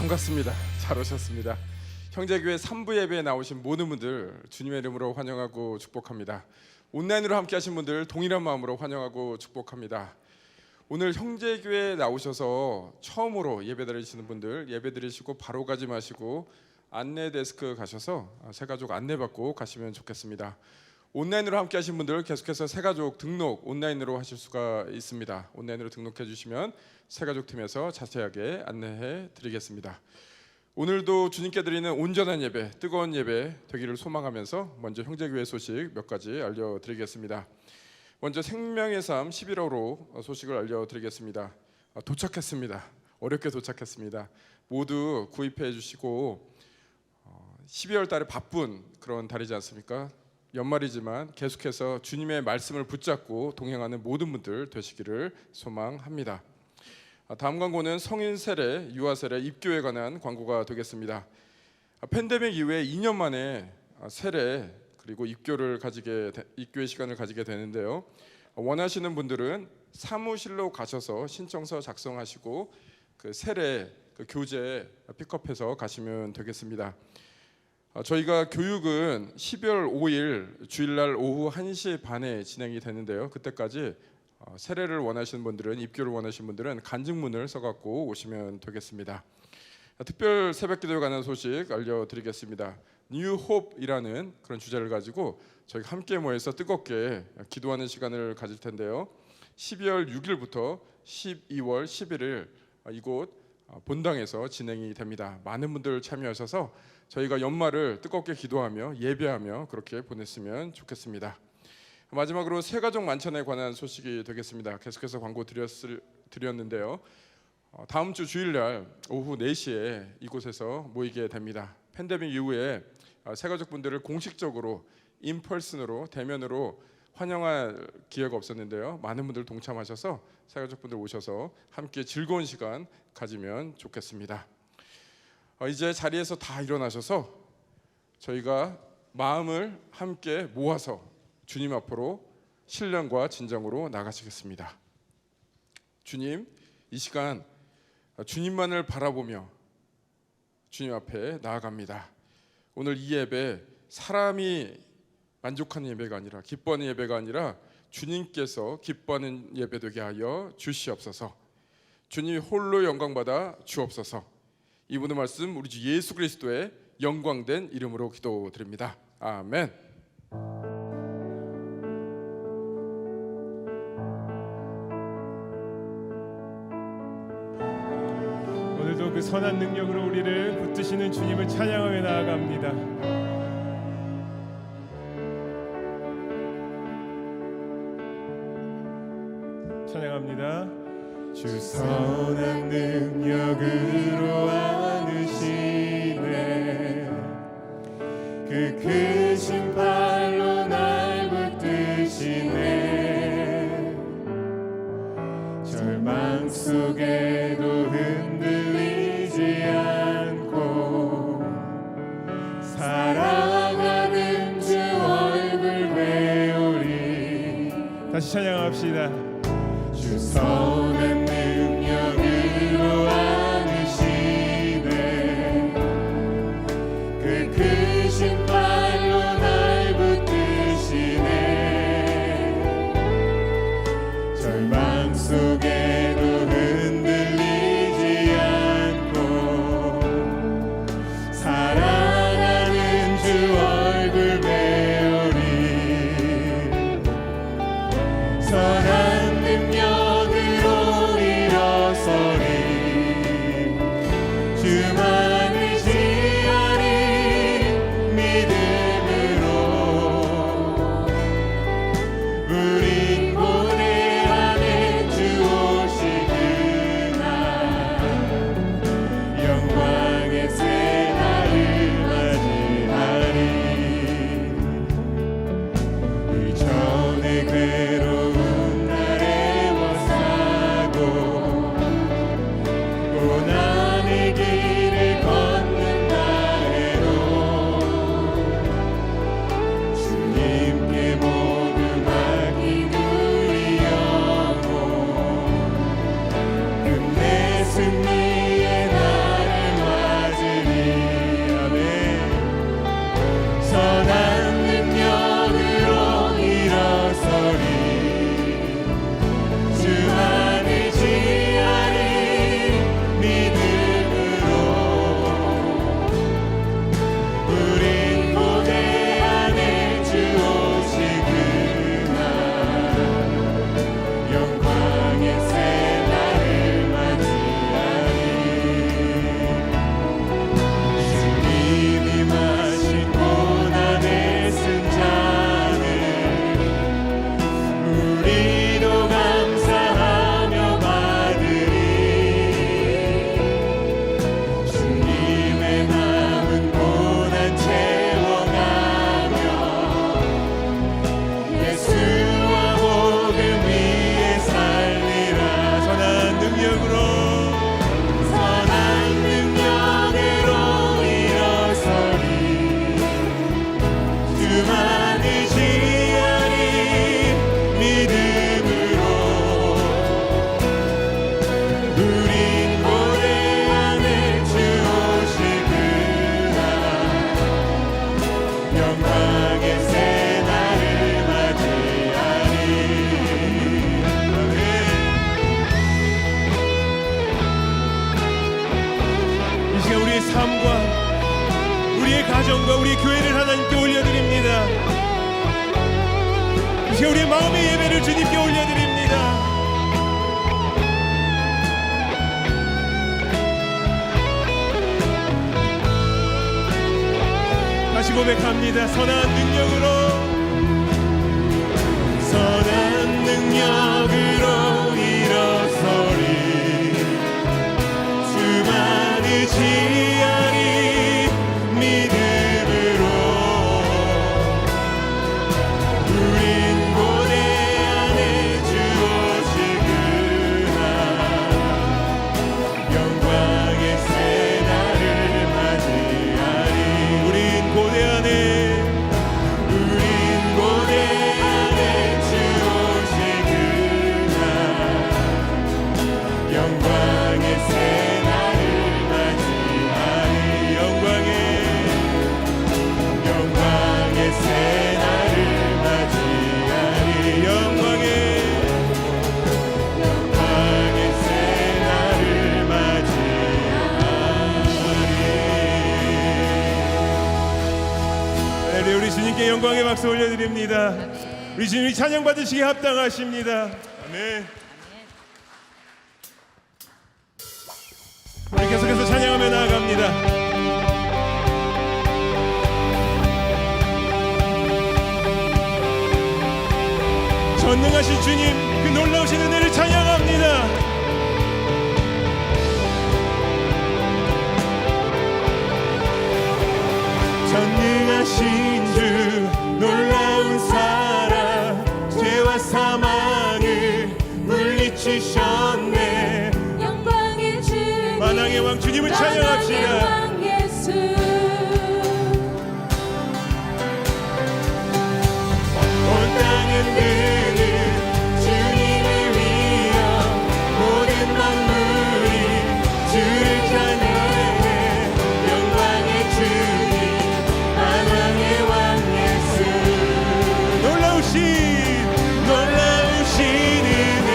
반갑습니다. 잘 오셨습니다. 형제교회 3부 예배에 나오신 모든 분들 주님의 이름으로 환영하고 축복합니다. 온라인으로 함께 하신 분들 동일한 마음으로 환영하고 축복합니다. 오늘 형제교회에 나오셔서 처음으로 예배 드리시는 분들 예배 드리시고 바로 가지 마시고 안내 데스크 가셔서 새가족 안내받고 가시면 좋겠습니다. 온라인으로 함께 하신 분들 계속해서 새가족 등록 온라인으로 하실 수가 있습니다. 온라인으로 등록해 주시면 새가족 팀에서 자세하게 안내해 드리겠습니다. 오늘도 주님께 드리는 온전한 예배, 뜨거운 예배 되기를 소망하면서 먼저 형제교회 소식 몇 가지 알려드리겠습니다. 먼저 생명의 삶 11호로 소식을 알려드리겠습니다. 도착했습니다. 어렵게 도착했습니다. 모두 구입해 주시고 12월 달에 바쁜 그런 달이지 않습니까? 연말이지만 계속해서 주님의 말씀을 붙잡고 동행하는 모든 분들 되시기를 소망합니다. 다음 광고는 성인 세례, 유아 세례, 입교에 관한 광고가 되겠습니다. 팬데믹 이후에 2년 만에 세례 그리고 입교의 시간을 가지게 되는데요. 원하시는 분들은 사무실로 가셔서 신청서 작성하시고 그 세례 교재 픽업해서 가시면 되겠습니다. 저희가 교육은 12월 5일 주일날 오후 1시 반에 진행이 되는데요. 그때까지 세례를 원하시는 분들은 입교를 원하시는 분들은 간증문을 써갖고 오시면 되겠습니다. 특별 새벽기도에 관한 소식 알려드리겠습니다. New Hope이라는 그런 주제를 가지고 저희 함께 모여서 뜨겁게 기도하는 시간을 가질 텐데요. 12월 6일부터 12월 11일 이곳 본당에서 진행이 됩니다. 많은 분들 참여하셔서 저희가 연말을 뜨겁게 기도하며 예배하며 그렇게 보냈으면 좋겠습니다. 마지막으로 새가족 만찬에 관한 소식이 되겠습니다. 계속해서 광고 드렸는데요. 다음 주 주일날 오후 4시에 이곳에서 모이게 됩니다. 팬데믹 이후에 새가족분들을 공식적으로 인펄슨으로 대면으로 환영할 기회가 없었는데요. 많은 분들 동참하셔서 새가족분들 오셔서 함께 즐거운 시간 가지면 좋겠습니다. 이제 자리에서 다 일어나셔서 저희가 마음을 함께 모아서 주님 앞으로 신령과 진정으로 나가시겠습니다. 주님, 이 시간 주님만을 바라보며 주님 앞에 나아갑니다. 오늘 이 예배 사람이 만족하는 예배가 아니라 기뻐하는 예배가 아니라 주님께서 기뻐하는 예배 되게 하여 주시옵소서. 주님이 홀로 영광받아 주옵소서. 이분의 말씀 우리 주 예수 그리스도의 영광된 이름으로 기도드립니다. 아멘. 오늘도 그 선한 능력으로 우리를 붙드시는 주님을 찬양하며 나아갑니다. 찬양합니다. 주 선한 능력으로 안으시네 그 크신 팔로 날 붙드시네 절망 속에도 흔들리지 않고 사랑하는 주 얼굴 배우리. 다시 찬양합시다. 주 선한 능력으로 안으시네 그 크신 팔로 날 붙드시네 절망 속에도 흔들리지 않고 사랑하는 주 얼굴 배우리. 선한 능력으로 우리의 삶과 우리의 가정과 우리의 교회를 하나님께 올려드립니다. 이 시간 우리의 마음의 예배를 주님께 올려드립니다. 다시 고백합니다. 선한 능력으로 일어서리 수많은 지하리 믿음으로 우린 고대 안에 주 오실 그날 영광의 새 날을 맞이하리. 우린 고대 안에 영광의 새 날을 맞이하리. 영광의 새 날을 맞이하리. 영광의 새 날을 맞이하리. 우리 주님께 영광의 박수 올려드립니다. 우리 주님이 찬양 받으시기에 합당하십니다. 아멘. 우리 계속해서 찬양하며 나아갑니다. 전능하신 주님 그 놀라우신 은혜를 찬양합니다. 전능하신 주 놀라운 사랑 죄와 사망을 물리치셨네. 만왕의 왕 주님을 찬양합시다. 온 땅은 드는 주님을 위하여 모든 만물이 주를 찬양해. 영광의 주님 만왕의 왕 예수 놀라우신 은혜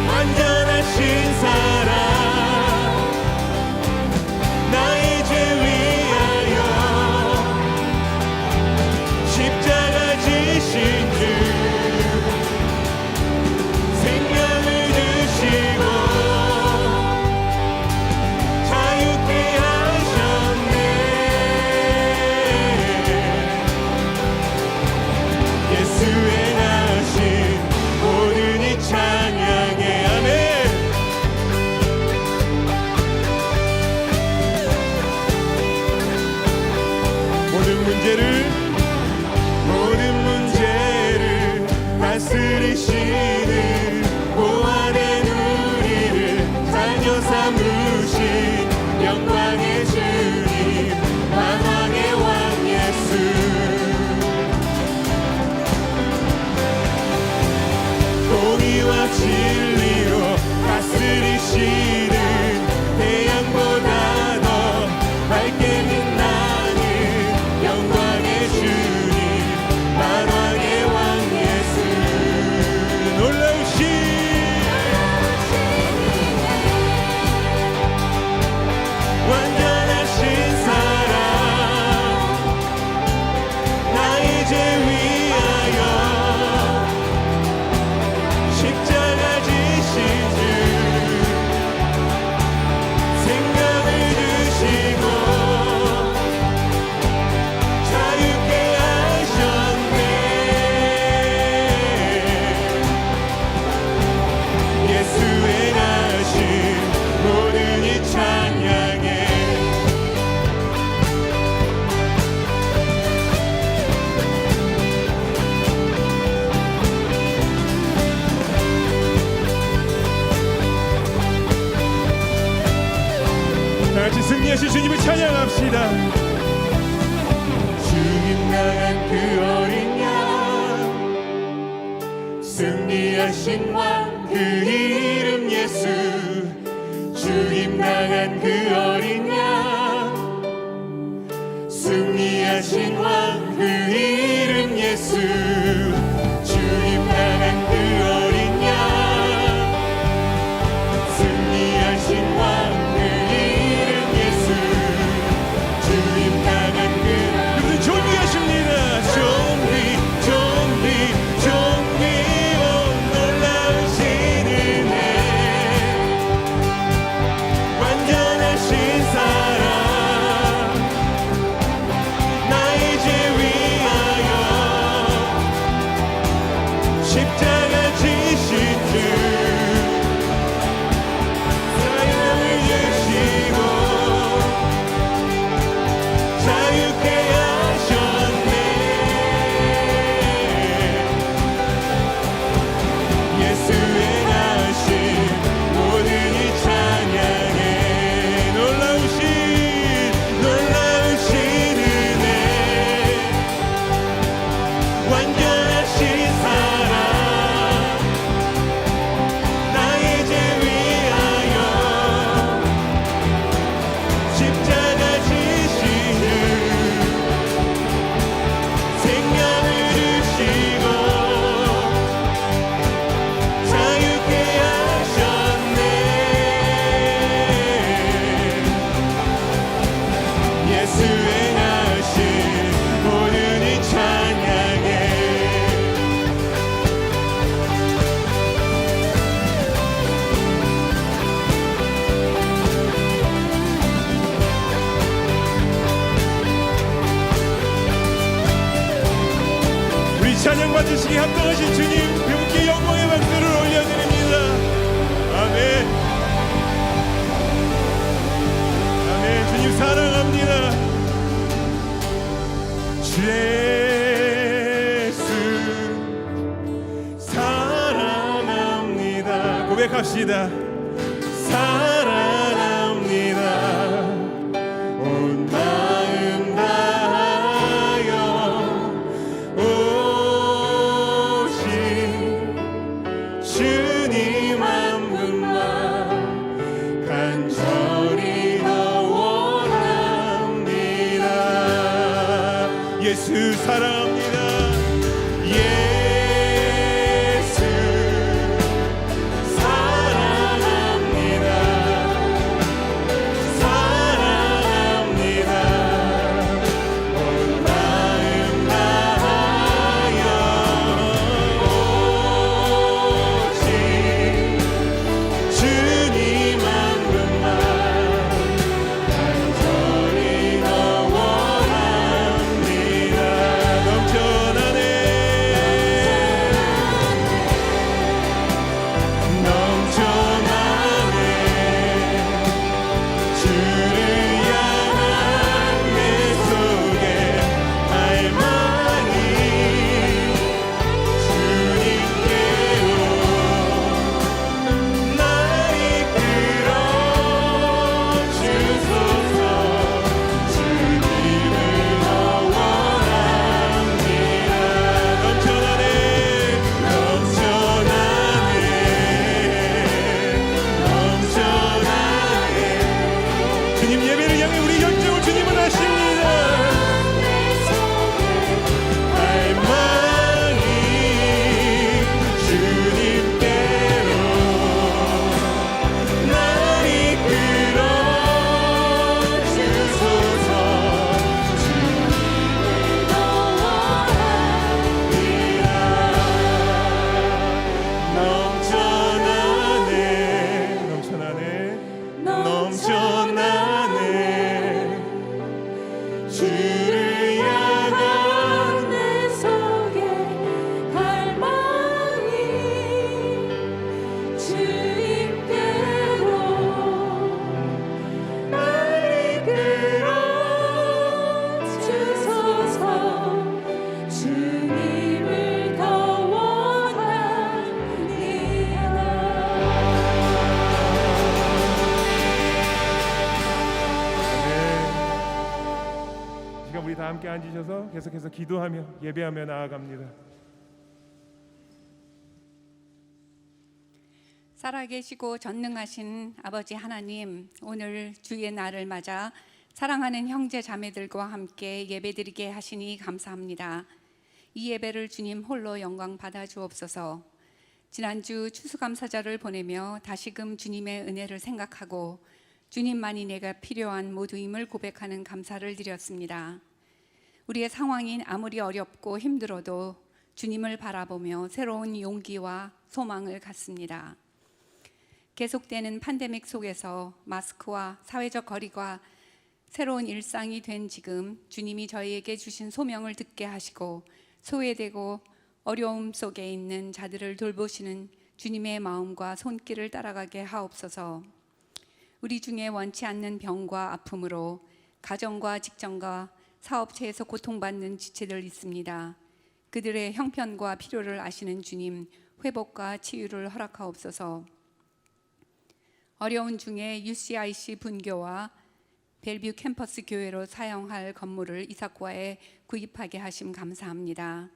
완전하신 사랑 나의 죄 위하여 십자가 지신 주 생명을 주시고 자유케 하셨네. 예수의 나신 모든 이 찬양해. 아멘. 모든 문제를 다스리시는 보아낸 우리를 자녀 삼으신 영광의 주님 만왕의 왕 예수 공의와 진리로 다스리시는 태양보다 더 밝게 빛나는 영광의 주님 만왕의 왕 예수 놀라우신 완전하신 사랑 나의 죄 위하여 십자가 지신 주 생명을 주시고 자유케 하셨네. 예수의 나신 모든 이 찬양해. 다 같이 승리하신 주님을 찬양합시다. 주님 나간 그 어린 양 승리하신 왕 그 이름 예수 주님 나간 그 어린 양 승리하신 왕 그 이름 예수 주님 나간 그 어린 양 승리하신 왕 그 찬양받으시기 합당하신 주님, 그분께 영광의 박수를 올려드립니다. 아멘. 아멘. 주님 사랑합니다. 주 예수 사랑합니다. 고백합시다. 사랑합니다. 온 마음 다하여 오신 주님 한 분만 간절히 더 원합니다. 예수 사랑합니다. 예수 사랑합니다. 사랑합니다. 온 마음 다하여 오신 주님 한 분만 간절히 더 원합니다. 넘쳐나네 넘쳐나네 주를 향한 내 속에 갈망이 주님께로 날 이끌어 주소서. 주님을 더 원합니다. 넘쳐나네 넘쳐나네 넘쳐나네. 주님 예배를 향해 우리 결정을 주님은 하십니다. 갈망이 주님께로 날 이끌어 주소서. 주님을 더 원합니다. 넘쳐나네 넘쳐나네 넘쳐나네 주를 향한 내 속에 갈망이 주님께로 날 이끌어 주소서. 주님을 더 원합니다. 시간 우리 다 함께 앉으셔서 계속해서 기도하며 예배하며 나아갑니다. 살아계시고 전능하신 아버지 하나님, 오늘 주의 날을 맞아 사랑하는 형제 자매들과 함께 예배드리게 하시니 감사합니다. 이 예배를 주님 홀로 영광 받아 주옵소서. 지난주 추수감사절을 보내며 다시금 주님의 은혜를 생각하고 주님만이 내가 필요한 모두임을 고백하는 감사를 드렸습니다. 우리의 상황이 아무리 어렵고 힘들어도 주님을 바라보며 새로운 용기와 소망을 갖습니다. 계속되는 팬데믹 속에서 마스크와 사회적 거리가 새로운 일상이 된 지금 주님이 저희에게 주신 소명을 듣게 하시고 소외되고 어려움 속에 있는 자들을 돌보시는 주님의 마음과 손길을 따라가게 하옵소서. 우리 중에 원치 않는 병과 아픔으로 가정과 직장과 사업체에서 고통받는 지체들 있습니다. 그들의 형편과 필요를 아시는 주님, 회복과 치유를 허락하옵소서. 어려운 중에 UCIC 분교와 벨뷰 캠퍼스 교회로 사용할 건물을 이사과에 구입하게 하심 감사합니다.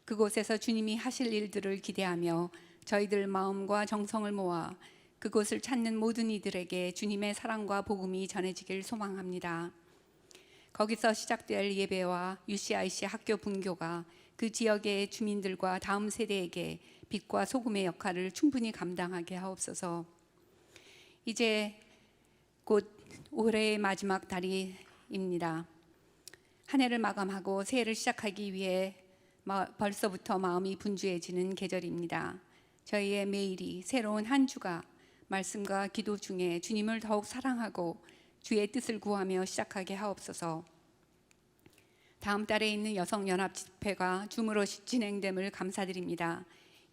그곳에서 주님이 하실 일들을 기대하며 저희들 마음과 정성을 모아 그곳을 찾는 모든 이들에게 주님의 사랑과 복음이 전해지길 소망합니다. 거기서 시작될 예배와 UCIC 학교 분교가 그 지역의 주민들과 다음 세대에게 빛과 소금의 역할을 충분히 감당하게 하옵소서. 이제 곧 올해의 마지막 달입니다. 한 해를 마감하고 새해를 시작하기 위해 벌써부터 마음이 분주해지는 계절입니다. 저희의 매일이 새로운 한 주가 말씀과 기도 중에 주님을 더욱 사랑하고 주의 뜻을 구하며 시작하게 하옵소서. 다음 달에 있는 여성연합 집회가 줌으로 진행됨을 감사드립니다.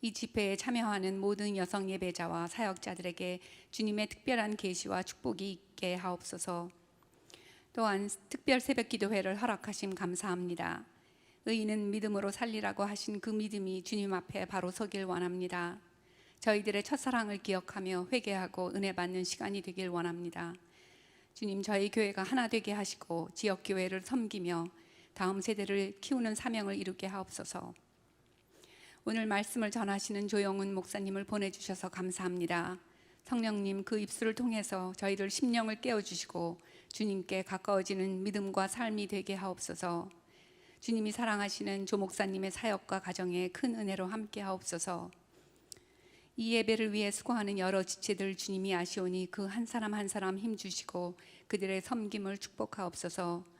이 집회에 참여하는 모든 여성 예배자와 사역자들에게 주님의 특별한 계시와 축복이 있게 하옵소서. 또한 특별 새벽 기도회를 허락하심 감사합니다. 의인은 믿음으로 살리라고 하신 그 믿음이 주님 앞에 바로 서길 원합니다. 저희들의 첫사랑을 기억하며 회개하고 은혜 받는 시간이 되길 원합니다. 주님, 저희 교회가 하나 되게 하시고 지역 교회를 섬기며 다음 세대를 키우는 사명을 이루게 하옵소서. 오늘 말씀을 전하시는 조영훈 목사님을 보내주셔서 감사합니다. 성령님, 그 입술을 통해서 저희들 심령을 깨워주시고 주님께 가까워지는 믿음과 삶이 되게 하옵소서. 주님이 사랑하시는 조 목사님의 사역과 가정에 큰 은혜로 함께 하옵소서. 이 예배를 위해 수고하는 여러 지체들 주님이 아시오니 그 한 사람 한 사람 힘주시고 그들의 섬김을 축복하옵소서.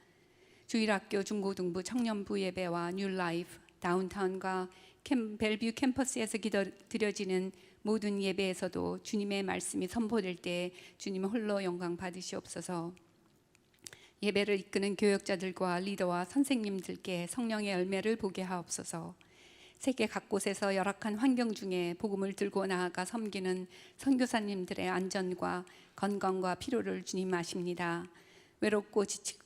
주일학교 중고등부 청년부 예배와 뉴라이프, 다운타운과 벨뷰 캠퍼스에서 드려지는 모든 예배에서도 주님의 말씀이 선포될 때 주님 홀로 영광 받으시옵소서. 예배를 이끄는 교역자들과 리더와 선생님들께 성령의 열매를 보게 하옵소서. 세계 각곳에서 열악한 환경 중에 복음을 들고 나아가 섬기는 선교사님들의 안전과 건강과 필요를 주님 아십니다. 외롭고 지치고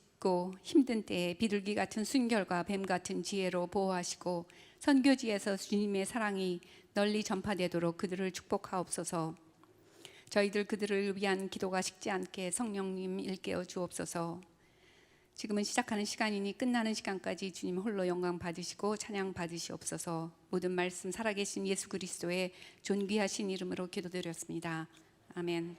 힘든 때에 비둘기 같은 순결과 뱀 같은 지혜로 보호하시고 선교지에서 주님의 사랑이 널리 전파되도록 그들을 축복하옵소서. 저희들 그들을 위한 기도가 식지 않게 성령님 일깨워 주옵소서. 지금은 시작하는 시간이니 끝나는 시간까지 주님 홀로 영광 받으시고 찬양 받으시옵소서. 모든 말씀 살아계신 예수 그리스도의 존귀하신 이름으로 기도드렸습니다. 아멘.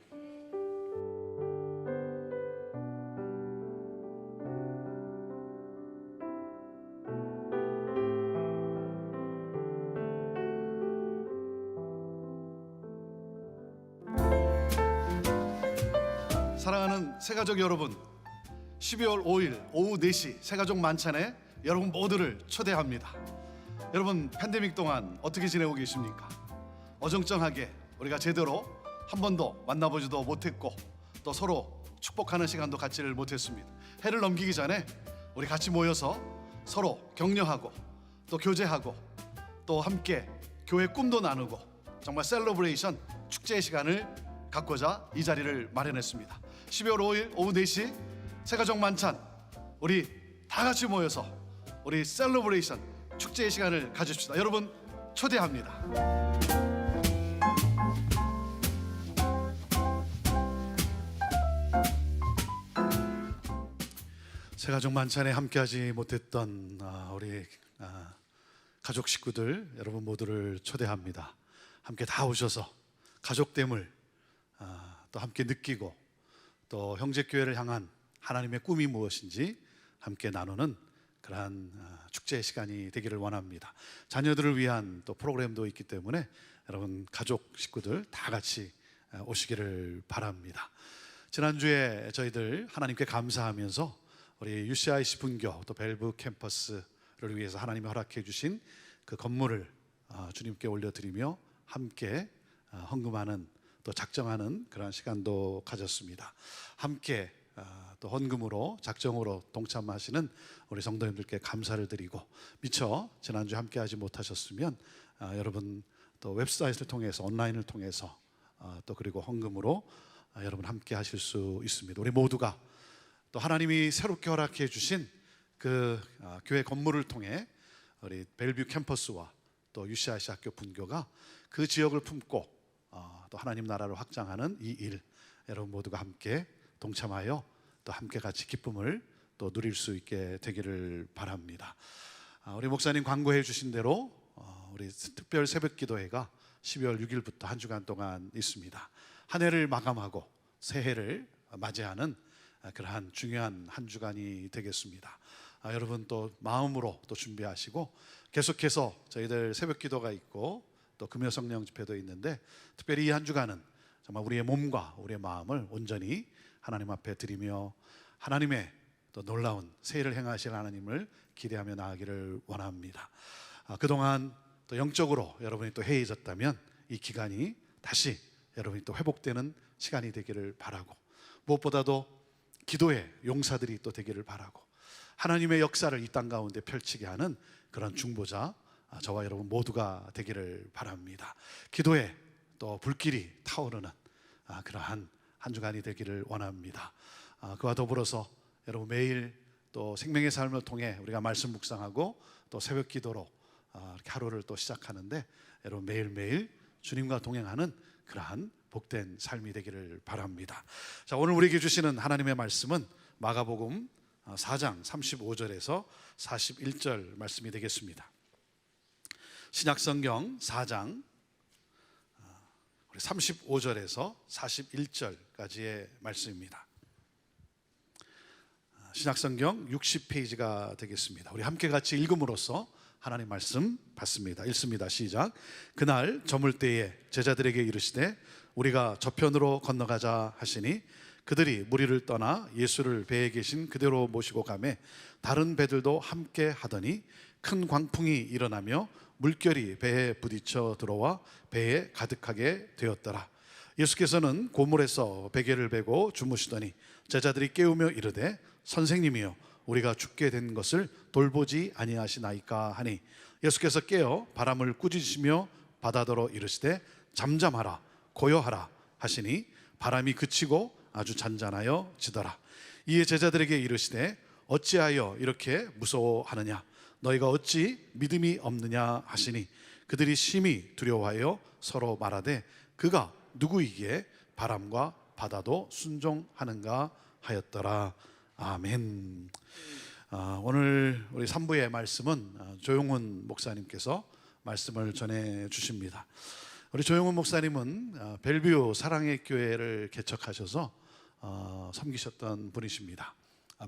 사랑하는 새가족 여러분, 12월 5일 오후 4시 새가족 만찬에 여러분 모두를 초대합니다. 여러분, 팬데믹 동안 어떻게 지내고 계십니까? 어정쩡하게 우리가 제대로 한 번도 만나보지도 못했고 또 서로 축복하는 시간도 갖지를 못했습니다. 해를 넘기기 전에 우리 같이 모여서 서로 격려하고 또 교제하고 또 함께 교회 꿈도 나누고 정말 셀러브레이션 축제의 시간을 갖고자 이 자리를 마련했습니다. 12월 5일 오후 4시 새가족 만찬, 우리 다 같이 모여서 우리 셀러브레이션 축제의 시간을 가집시다. 여러분 초대합니다. 새가족 만찬에 함께하지 못했던 우리 가족 식구들 여러분 모두를 초대합니다. 함께 다 오셔서 가족됨을 또 함께 느끼고 또 형제교회를 향한 하나님의 꿈이 무엇인지 함께 나누는 그러한 축제의 시간이 되기를 원합니다. 자녀들을 위한 또 프로그램도 있기 때문에 여러분 가족 식구들 다 같이 오시기를 바랍니다. 지난주에 저희들 하나님께 감사하면서 우리 UCIC 분교 또 벨브 캠퍼스를 위해서 하나님이 허락해 주신 그 건물을 주님께 올려드리며 함께 헌금하는 또 작정하는 그런 시간도 가졌습니다. 함께 또 헌금으로 작정으로 동참하시는 우리 성도님들께 감사를 드리고 미처 지난주 함께 하지 못하셨으면 여러분 또 웹사이트를 통해서 온라인을 통해서 또 그리고 헌금으로 여러분 함께 하실 수 있습니다. 우리 모두가 또 하나님이 새롭게 허락해 주신 그 교회 건물을 통해 우리 벨뷰 캠퍼스와 또 UCIC 학교 분교가 그 지역을 품고 또 하나님 나라를 확장하는 이 일 여러분 모두가 함께 동참하여 또 함께 같이 기쁨을 또 누릴 수 있게 되기를 바랍니다. 우리 목사님 광고해 주신 대로 우리 특별 새벽 기도회가 12월 6일부터 한 주간 동안 있습니다. 한 해를 마감하고 새해를 맞이하는 그러한 중요한 한 주간이 되겠습니다. 여러분 또 마음으로 또 준비하시고 계속해서 저희들 새벽 기도가 있고 또 금요 성령 집회도 있는데 특별히 이 한 주간은 정말 우리의 몸과 우리의 마음을 온전히 하나님 앞에 드리며 하나님의 또 놀라운 새해를 행하실 하나님을 기대하며 나아가기를 원합니다. 그동안 또 영적으로 여러분이 또 해이해졌다면 이 기간이 다시 여러분이 또 회복되는 시간이 되기를 바라고 무엇보다도 기도의 용사들이 또 되기를 바라고 하나님의 역사를 이 땅 가운데 펼치게 하는 그런 중보자 저와 여러분 모두가 되기를 바랍니다. 기도에 또 불길이 타오르는 그러한 한 주간이 되기를 원합니다. 그와 더불어서 여러분 매일 또 생명의 삶을 통해 우리가 말씀 묵상하고 또 새벽 기도로 이렇게 하루를 또 시작하는데 여러분 매일매일 주님과 동행하는 그러한 복된 삶이 되기를 바랍니다. 자, 오늘 우리에게 주시는 하나님의 말씀은 마가복음 4장 35절에서 41절 말씀이 되겠습니다. 신약성경 4장 35절에서 41절까지의 말씀입니다. 신약성경 60페이지가 되겠습니다. 우리 함께 같이 읽음으로써 하나님 말씀 받습니다. 읽습니다. 시작. 그날 저물 때에 제자들에게 이르시되 우리가 저편으로 건너가자 하시니 그들이 무리를 떠나 예수를 배에 계신 그대로 모시고 가매 다른 배들도 함께 하더니 큰 광풍이 일어나며 물결이 배에 부딪혀 들어와 배에 가득하게 되었더라. 예수께서는 고물에서 베개를 베고 주무시더니 제자들이 깨우며 이르되 선생님이여 우리가 죽게 된 것을 돌보지 아니하시나이까 하니 예수께서 깨어 바람을 꾸짖으시며 바다더러 이르시되 잠잠하라 고요하라 하시니 바람이 그치고 아주 잔잔하여 지더라. 이에 제자들에게 이르시되 어찌하여 이렇게 무서워하느냐 너희가 어찌 믿음이 없느냐 하시니 그들이 심히 두려워하여 서로 말하되 그가 누구이기에 바람과 바다도 순종하는가 하였더라. 아멘. 오늘 우리 3부의 말씀은 조용훈 목사님께서 말씀을 전해 주십니다. 우리 조용훈 목사님은 벨뷰 사랑의 교회를 개척하셔서 섬기셨던 분이십니다.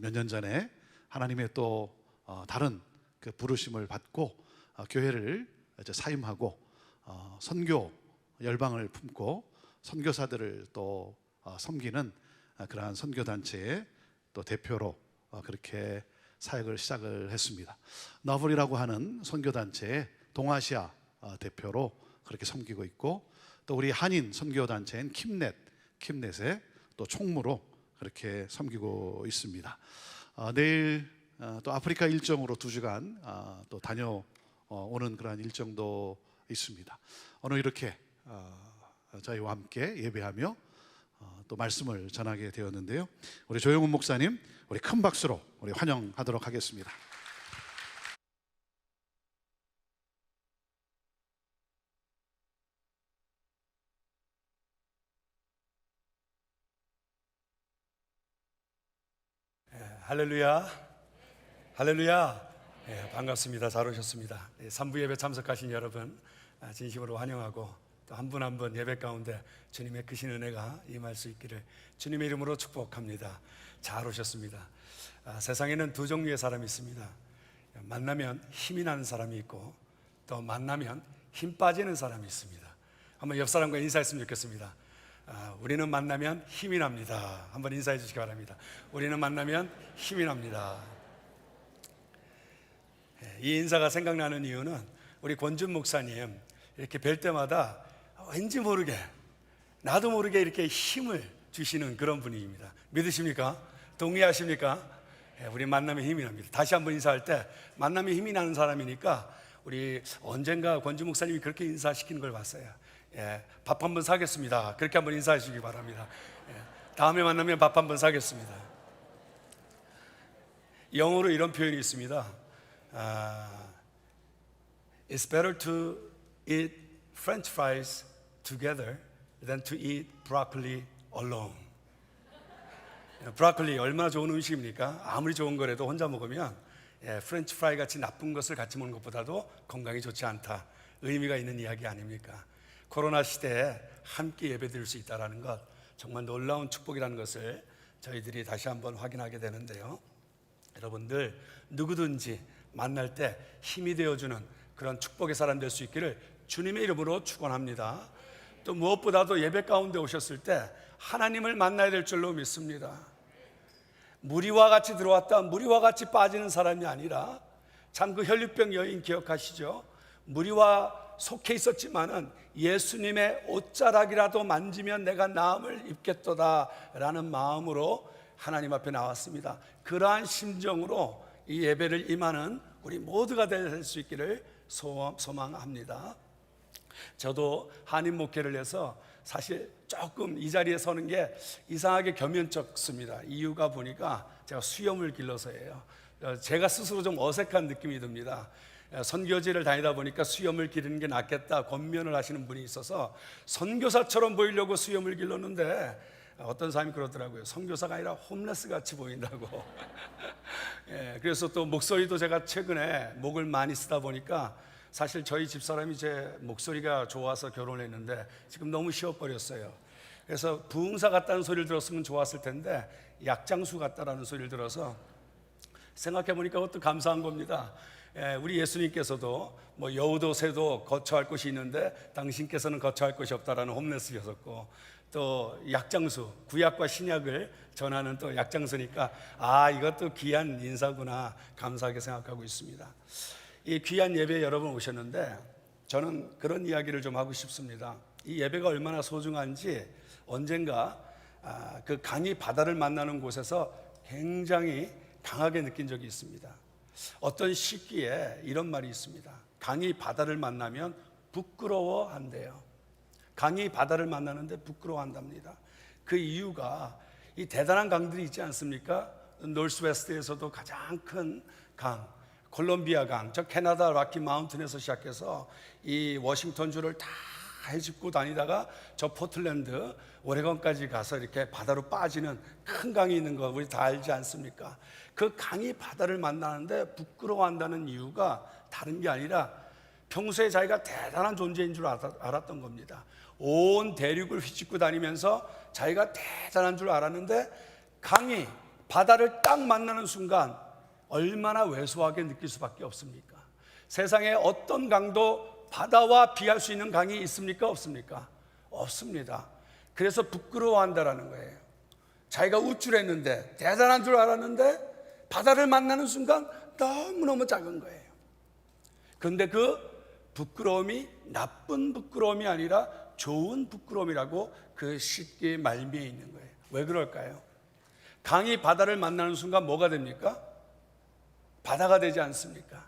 몇 년 전에 하나님의 또 다른 그 부르심을 받고 교회를 이제 사임하고 선교 열방을 품고 선교사들을 또 섬기는 그러한 선교단체의 또 대표로 그렇게 사역을 시작을 했습니다. 너블이라고 하는 선교단체의 동아시아 대표로 그렇게 섬기고 있고 또 우리 한인 선교단체인 킴넷의 또 총무로 그렇게 섬기고 있습니다. 내일 또 아프리카 일정으로 2주간 또 다녀오는 그러한 일정도 있습니다. 오늘 이렇게 저희와 함께 예배하며 또 말씀을 전하게 되었는데요. 우리 조용훈 목사님 우리 큰 박수로 우리 환영하도록 하겠습니다. 할렐루야, 할렐루야. 반갑습니다. 잘 오셨습니다. 3부 예배 참석하신 여러분 진심으로 환영하고 또 한 분 한 분 예배 가운데 주님의 크신 은혜가 임할 수 있기를 주님의 이름으로 축복합니다. 잘 오셨습니다. 세상에는 두 종류의 사람이 있습니다. 만나면 힘이 나는 사람이 있고 또 만나면 힘 빠지는 사람이 있습니다. 한번 옆 사람과 인사했으면 좋겠습니다. 우리는 만나면 힘이 납니다. 한번 인사해 주시기 바랍니다. 우리는 만나면 힘이 납니다. 이 인사가 생각나는 이유는 우리 권준 목사님 이렇게 뵐 때마다 왠지 모르게 나도 모르게 이렇게 힘을 주시는 그런 분위기입니다. 믿으십니까? 동의하십니까? 우리 만나면 힘이 납니다. 다시 한번 인사할 때 만나면 힘이 나는 사람이니까 우리 언젠가 권준 목사님이 그렇게 인사시키는 걸 봤어요. 밥 한번 사겠습니다. 그렇게 한번 인사해 주시기 바랍니다. 다음에 만나면 밥 한번 사겠습니다. 영어로 이런 표현이 있습니다. It's better to eat French fries together than to eat broccoli alone. 브로콜리 얼마나 좋은 음식입니까? 아무리 좋은 거라도 혼자 먹으면 프렌치 프라이 같이 나쁜 것을 같이 먹는 것보다도 건강에 좋지 않다. 의미가 있는 이야기 아닙니까? 코로나 시대에 함께 예배드릴 수 있다는 것 정말 놀라운 축복이라는 것을 저희들이 다시 한번 확인하게 되는데요. 여러분들 누구든지 만날 때 힘이 되어주는 그런 축복의 사람 될 수 있기를 주님의 이름으로 축원합니다. 또 무엇보다도 예배 가운데 오셨을 때 하나님을 만나야 될 줄로 믿습니다. 무리와 같이 들어왔다 무리와 같이 빠지는 사람이 아니라 참 그 혈류병 여인 기억하시죠? 무리와 속해 있었지만은 예수님의 옷자락이라도 만지면 내가 나음을 입겠도다 라는 마음으로 하나님 앞에 나왔습니다. 그러한 심정으로 이 예배를 임하는 우리 모두가 될 수 있기를 소망합니다. 저도 한인 목회를 해서 사실 조금 이 자리에 서는 게 이상하게 겸연쩍습니다. 이유가 보니까 제가 수염을 길러서예요. 제가 스스로 좀 어색한 느낌이 듭니다. 선교지를 다니다 보니까 수염을 기르는 게 낫겠다 권면을 하시는 분이 있어서 선교사처럼 보이려고 수염을 길렀는데 어떤 사람이 그러더라고요. 선교사가 아니라 홈레스 같이 보인다고. 그래서 또 목소리도 제가 최근에 목을 많이 쓰다 보니까 사실 저희 집사람이 제 목소리가 좋아서 결혼을 했는데 지금 너무 쉬어버렸어요. 그래서 부흥사 같다는 소리를 들었으면 좋았을 텐데 약장수 같다라는 소리를 들어서 생각해 보니까 그것도 감사한 겁니다. 우리 예수님께서도 뭐 여우도 새도 거처할 곳이 있는데 당신께서는 거처할 곳이 없다라는 홈레스였었고, 또 약장수, 구약과 신약을 전하는 또 약장수니까 이것도 귀한 인사구나 감사하게 생각하고 있습니다. 이 귀한 예배에 여러분 오셨는데 저는 그런 이야기를 좀 하고 싶습니다. 이 예배가 얼마나 소중한지 언젠가 그 강이 바다를 만나는 곳에서 굉장히 강하게 느낀 적이 있습니다. 어떤 시기에 이런 말이 있습니다. 강이 바다를 만나면 부끄러워한대요. 강이 바다를 만나는데 부끄러워한답니다. 그 이유가 이 대단한 강들이 있지 않습니까? 노스웨스트에서도 가장 큰 강, 콜롬비아 강, 저 캐나다 락키 마운틴에서 시작해서 이 워싱턴주를 다 헤집고 다니다가 저 포틀랜드, 오레곤까지 가서 이렇게 바다로 빠지는 큰 강이 있는 거 우리 다 알지 않습니까? 그 강이 바다를 만나는데 부끄러워한다는 이유가 다른 게 아니라 평소에 자기가 대단한 존재인 줄 알았던 겁니다. 온 대륙을 휘짓고 다니면서 자기가 대단한 줄 알았는데 강이 바다를 딱 만나는 순간 얼마나 왜소하게 느낄 수밖에 없습니까? 세상에 어떤 강도 바다와 비할 수 있는 강이 있습니까? 없습니까? 없습니다. 그래서 부끄러워한다라는 거예요. 자기가 우쭐했는데 대단한 줄 알았는데 바다를 만나는 순간 너무너무 작은 거예요. 그런데 그 부끄러움이 나쁜 부끄러움이 아니라 좋은 부끄러움이라고 그 시기의 말미에 있는 거예요. 왜 그럴까요? 강이 바다를 만나는 순간 뭐가 됩니까? 바다가 되지 않습니까?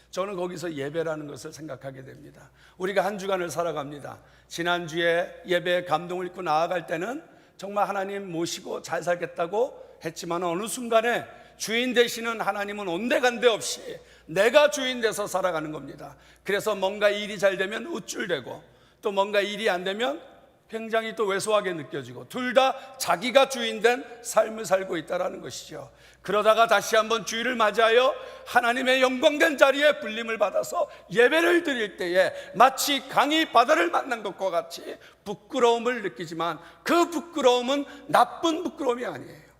저는 거기서 예배라는 것을 생각하게 됩니다. 우리가 한 주간을 살아갑니다. 지난주에 예배의 감동을 입고 나아갈 때는 정말 하나님 모시고 잘 살겠다고 했지만 어느 순간에 주인 되시는 하나님은 온데간데 없이 내가 주인 돼서 살아가는 겁니다. 그래서 뭔가 일이 잘 되면 우쭐대고 또 뭔가 일이 안 되면 굉장히 또 왜소하게 느껴지고 둘 다 자기가 주인된 삶을 살고 있다는 것이죠. 그러다가 다시 한번 주일을 맞이하여 하나님의 영광된 자리에 불림을 받아서 예배를 드릴 때에 마치 강이 바다를 만난 것과 같이 부끄러움을 느끼지만 그 부끄러움은 나쁜 부끄러움이 아니에요.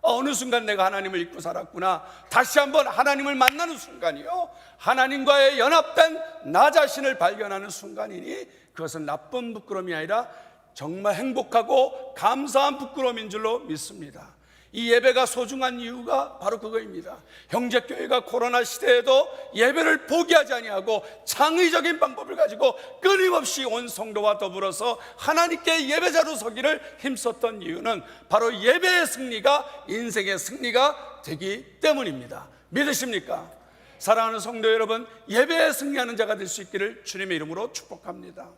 어느 순간 내가 하나님을 잊고 살았구나, 다시 한번 하나님을 만나는 순간이요, 하나님과의 연합된 나 자신을 발견하는 순간이니 그것은 나쁜 부끄러움이 아니라 정말 행복하고 감사한 부끄러움인 줄로 믿습니다. 이 예배가 소중한 이유가 바로 그거입니다. 형제교회가 코로나 시대에도 예배를 포기하지 아니하고 창의적인 방법을 가지고 끊임없이 온 성도와 더불어서 하나님께 예배자로 서기를 힘썼던 이유는 바로 예배의 승리가 인생의 승리가 되기 때문입니다. 믿으십니까? 사랑하는 성도 여러분, 예배에 승리하는 자가 될 수 있기를 주님의 이름으로 축복합니다.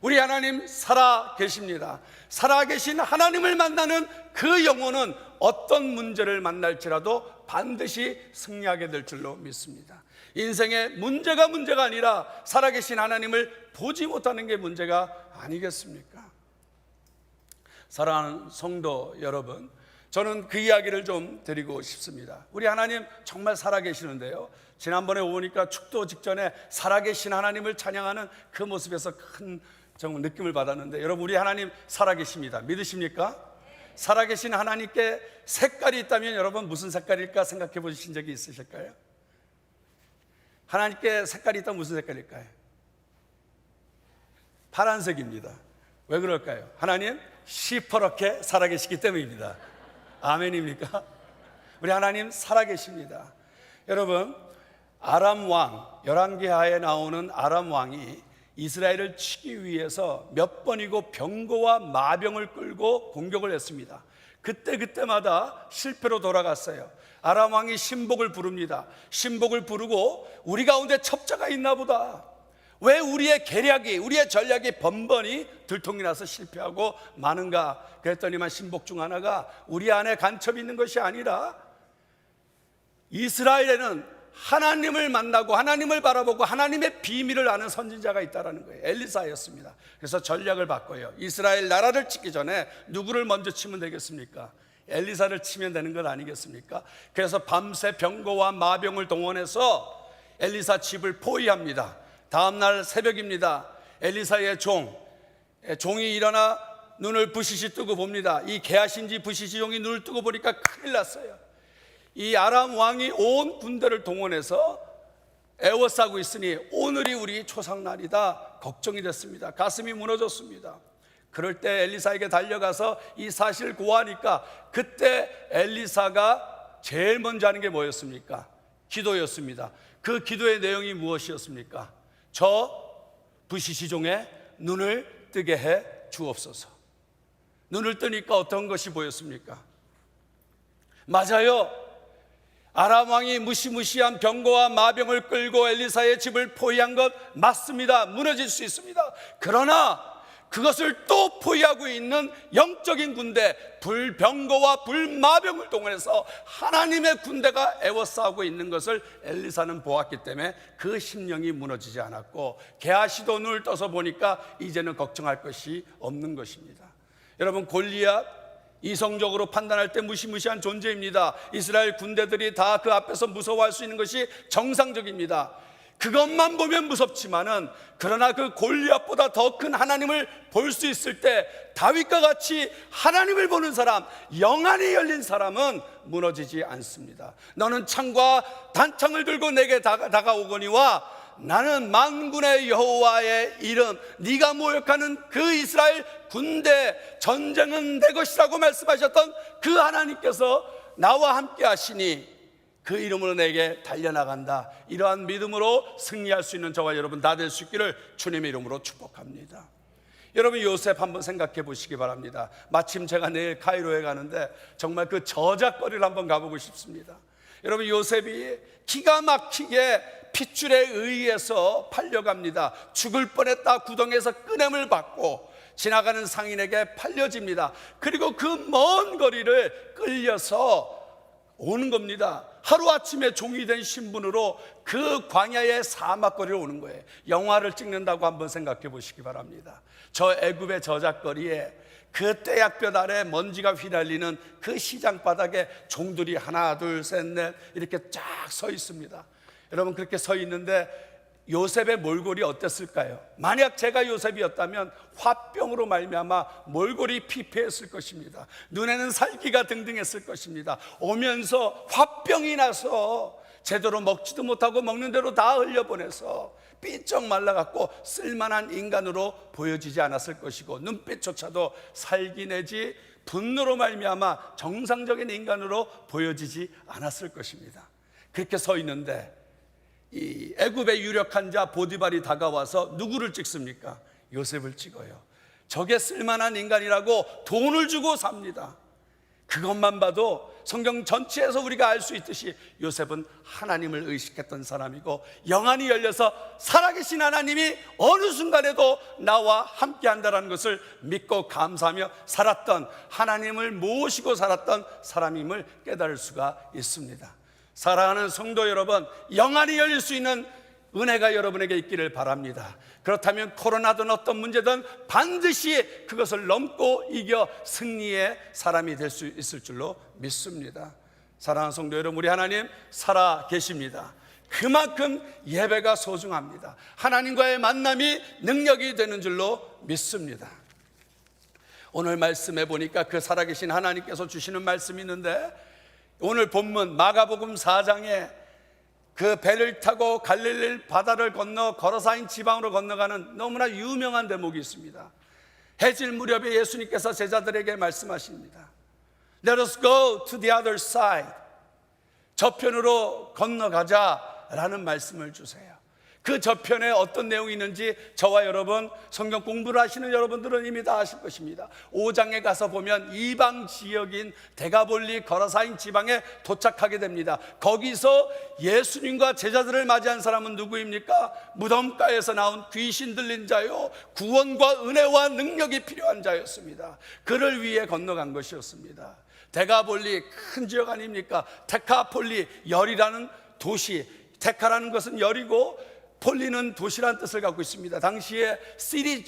우리 하나님 살아 계십니다. 살아 계신 하나님을 만나는 그 영혼은 어떤 문제를 만날지라도 반드시 승리하게 될 줄로 믿습니다. 인생의 문제가 아니라 살아계신 하나님을 보지 못하는 게 문제가 아니겠습니까? 사랑하는 성도 여러분, 저는 그 이야기를 좀 드리고 싶습니다. 우리 하나님 정말 살아계시는데요, 지난번에 오니까 축도 직전에 살아계신 하나님을 찬양하는 그 모습에서 큰 정말 느낌을 받았는데, 여러분 우리 하나님 살아계십니다. 믿으십니까? 살아계신 하나님께 색깔이 있다면 여러분 무슨 색깔일까 생각해 보신 적이 있으실까요? 하나님께 색깔이 있다면 무슨 색깔일까요? 파란색입니다. 왜 그럴까요? 하나님 시퍼렇게 살아계시기 때문입니다. 아멘입니까? 우리 하나님 살아계십니다. 여러분 아람 왕, 열왕기하에 나오는 아람 왕이 이스라엘을 치기 위해서 몇 번이고 병거와 마병을 끌고 공격을 했습니다. 그때마다 실패로 돌아갔어요. 아람 왕이 신복을 부릅니다. 신복을 부르고 우리 가운데 첩자가 있나 보다. 왜 우리의 계략이, 우리의 전략이 번번이 들통이 나서 실패하고 마는가? 그랬더니만 신복 중 하나가 우리 안에 간첩이 있는 것이 아니라 이스라엘에는 하나님을 만나고 하나님을 바라보고 하나님의 비밀을 아는 선지자가 있다는 거예요. 엘리사였습니다. 그래서 전략을 바꿔요. 이스라엘 나라를 치기 전에 누구를 먼저 치면 되겠습니까? 엘리사를 치면 되는 것 아니겠습니까? 그래서 밤새 병거와 마병을 동원해서 엘리사 집을 포위합니다. 다음날 새벽입니다. 엘리사의 종이 일어나 눈을 부시시 뜨고 봅니다. 이 게하신지 부시시 종이 눈을 뜨고 보니까 큰일 났어요. 이 아람 왕이 온 군대를 동원해서 애워싸고 있으니 오늘이 우리 초상날이다. 걱정이 됐습니다. 가슴이 무너졌습니다. 그럴 때 엘리사에게 달려가서 이 사실을 고하니까 그때 엘리사가 제일 먼저 하는 게 뭐였습니까? 기도였습니다. 그 기도의 내용이 무엇이었습니까? 저 부시시종의 눈을 뜨게 해 주옵소서. 눈을 뜨니까 어떤 것이 보였습니까? 맞아요. 아람 왕이 무시무시한 병거와 마병을 끌고 엘리사의 집을 포위한 것 맞습니다. 무너질 수 있습니다. 그러나 그것을 또 포위하고 있는 영적인 군대, 불병거와 불마병을 동원해서 하나님의 군대가 애워싸고 있는 것을 엘리사는 보았기 때문에 그 심령이 무너지지 않았고 게하시도 눈을 떠서 보니까 이제는 걱정할 것이 없는 것입니다. 여러분, 골리앗 이성적으로 판단할 때 무시무시한 존재입니다. 이스라엘 군대들이 다 그 앞에서 무서워할 수 있는 것이 정상적입니다. 그것만 보면 무섭지만은 그러나 그 골리앗보다 더 큰 하나님을 볼 수 있을 때 다윗과 같이 하나님을 보는 사람, 영안이 열린 사람은 무너지지 않습니다. 너는 창과 단창을 들고 내게 다가오거니와 나는 만군의 여호와의 이름, 네가 모욕하는 그 이스라엘 군대, 전쟁은 내 것이라고 말씀하셨던 그 하나님께서 나와 함께 하시니 그 이름으로 내게 달려나간다. 이러한 믿음으로 승리할 수 있는 저와 여러분 다 될 수 있기를 주님의 이름으로 축복합니다. 여러분, 요셉 한번 생각해 보시기 바랍니다. 마침 제가 내일 카이로에 가는데 정말 그 저작거리를 한번 가보고 싶습니다. 여러분, 요셉이 기가 막히게 핏줄에 의해서 팔려갑니다. 죽을 뻔했다 구덩이에서 끄냄을 받고 지나가는 상인에게 팔려집니다. 그리고 그 먼 거리를 끌려서 오는 겁니다. 하루아침에 종이 된 신분으로 그 광야의 사막거리로 오는 거예요. 영화를 찍는다고 한번 생각해 보시기 바랍니다. 저 애굽의 저작거리에 그 떼약볕 아래 먼지가 휘날리는 그 시장 바닥에 종들이 하나 둘 셋 넷 이렇게 쫙 서 있습니다. 여러분, 그렇게 서 있는데 요셉의 몰골이 어땠을까요? 만약 제가 요셉이었다면 화병으로 말미암아 몰골이 피폐했을 것입니다. 눈에는 살기가 등등했을 것입니다. 오면서 화병이 나서 제대로 먹지도 못하고 먹는 대로 다 흘려보내서 삐쩍 말라갖고 쓸만한 인간으로 보여지지 않았을 것이고 눈빛조차도 살기 내지 분노로 말미암아 정상적인 인간으로 보여지지 않았을 것입니다. 그렇게 서 있는데 이 애굽의 유력한 자 보디발이 다가와서 누구를 찍습니까? 요셉을 찍어요. 저게 쓸만한 인간이라고 돈을 주고 삽니다. 그것만 봐도 성경 전체에서 우리가 알 수 있듯이 요셉은 하나님을 의식했던 사람이고 영안이 열려서 살아계신 하나님이 어느 순간에도 나와 함께한다는 것을 믿고 감사하며 살았던, 하나님을 모시고 살았던 사람임을 깨달을 수가 있습니다. 사랑하는 성도 여러분, 영안이 열릴 수 있는 은혜가 여러분에게 있기를 바랍니다. 그렇다면 코로나든 어떤 문제든 반드시 그것을 넘고 이겨 승리의 사람이 될 수 있을 줄로 믿습니다. 사랑하는 성도 여러분, 우리 하나님 살아 계십니다. 그만큼 예배가 소중합니다. 하나님과의 만남이 능력이 되는 줄로 믿습니다. 오늘 말씀해 보니까 그 살아계신 하나님께서 주시는 말씀이 있는데, 오늘 본문 마가복음 4장에 그 배를 타고 갈릴리 바다를 건너 거라사인 지방으로 건너가는 너무나 유명한 대목이 있습니다. 해질 무렵에 예수님께서 제자들에게 말씀하십니다. Let us go to the other side. 저편으로 건너가자라는 말씀을 주세요. 그 저편에 어떤 내용이 있는지 저와 여러분, 성경 공부를 하시는 여러분들은 이미 다 아실 것입니다. 5장에 가서 보면 이방 지역인 데가볼리 거라사인 지방에 도착하게 됩니다. 거기서 예수님과 제자들을 맞이한 사람은 누구입니까? 무덤가에서 나온 귀신 들린 자요, 구원과 은혜와 능력이 필요한 자였습니다. 그를 위해 건너간 것이었습니다. 데가볼리 큰 지역 아닙니까? 데카폴리, 열이라는 도시. 데카라는 것은 열이고 폴리는 도시라는 뜻을 갖고 있습니다. 당시에 시리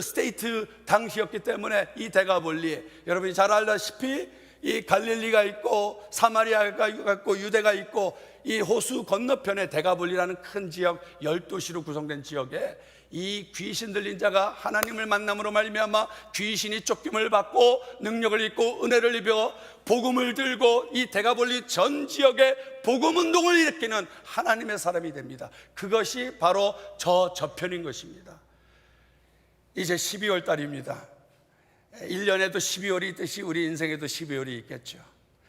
스테이트 당시였기 때문에 이 데가볼리, 여러분이 잘 알다시피 이 갈릴리가 있고 사마리아가 있고 유대가 있고 이 호수 건너편에 데가볼리라는 큰 지역 12도시로 구성된 지역에 이 귀신 들린 자가 하나님을 만남으로 말미암아 귀신이 쫓김을 받고 능력을 입고 은혜를 입어 복음을 들고 이 데가볼리 전 지역에 복음 운동을 일으키는 하나님의 사람이 됩니다. 그것이 바로 저 저편인 것입니다. 이제 12월 달입니다. 1년에도 12월이 있듯이 우리 인생에도 12월이 있겠죠.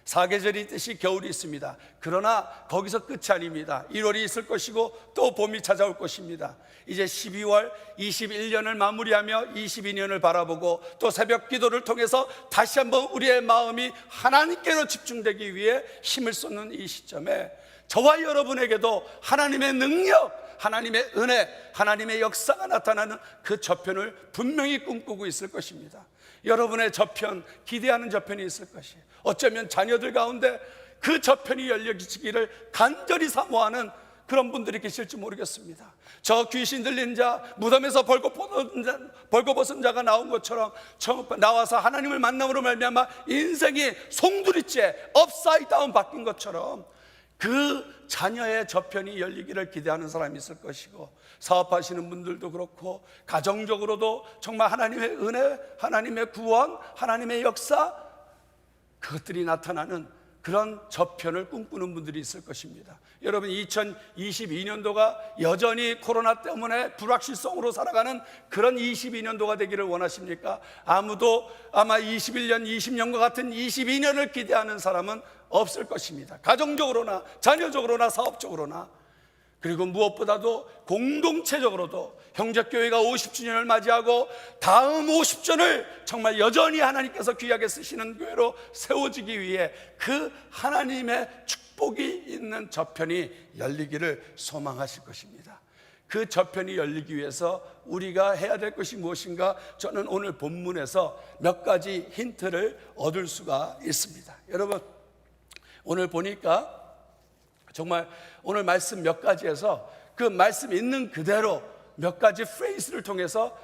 사계절이 있듯이 겨울이 있습니다. 그러나 거기서 끝이 아닙니다. 1월이 있을 것이고 또 봄이 찾아올 것입니다. 이제 12월 21년을 마무리하며 22년을 바라보고 또 새벽 기도를 통해서 다시 한번 우리의 마음이 하나님께로 집중되기 위해 힘을 쏟는 이 시점에 저와 여러분에게도 하나님의 능력, 하나님의 은혜, 하나님의 역사가 나타나는 그 저편을 분명히 꿈꾸고 있을 것입니다. 여러분의 저편, 기대하는 저편이 있을 것이에요. 어쩌면 자녀들 가운데 그 저편이 열려지기를 간절히 사모하는 그런 분들이 계실지 모르겠습니다. 저 귀신 들린 자, 무덤에서 벌거벗은 자가 나온 것처럼 나와서 하나님을 만남으로 말미암아 인생이 송두리째 업사이드 다운 바뀐 것처럼 그 자녀의 저편이 열리기를 기대하는 사람이 있을 것이고, 사업하시는 분들도 그렇고 가정적으로도 정말 하나님의 은혜, 하나님의 구원, 하나님의 역사, 그것들이 나타나는 그런 저편을 꿈꾸는 분들이 있을 것입니다. 여러분, 2022년도가 여전히 코로나 때문에 불확실성으로 살아가는 그런 22년도가 되기를 원하십니까? 아무도 아마 21년, 20년과 같은 22년을 기대하는 사람은 없을 것입니다. 가정적으로나 자녀적으로나 사업적으로나, 그리고 무엇보다도 공동체적으로도 형제교회가 50주년을 맞이하고 다음 50전을 정말 여전히 하나님께서 귀하게 쓰시는 교회로 세워지기 위해 그 하나님의 축복이 있는 저편이 열리기를 소망하실 것입니다. 그 저편이 열리기 위해서 우리가 해야 될 것이 무엇인가? 저는 오늘 본문에서 몇 가지 힌트를 얻을 수가 있습니다. 여러분, 오늘 보니까 정말 오늘 말씀 몇 가지에서 그 말씀 있는 그대로 몇 가지 프레이즈를 통해서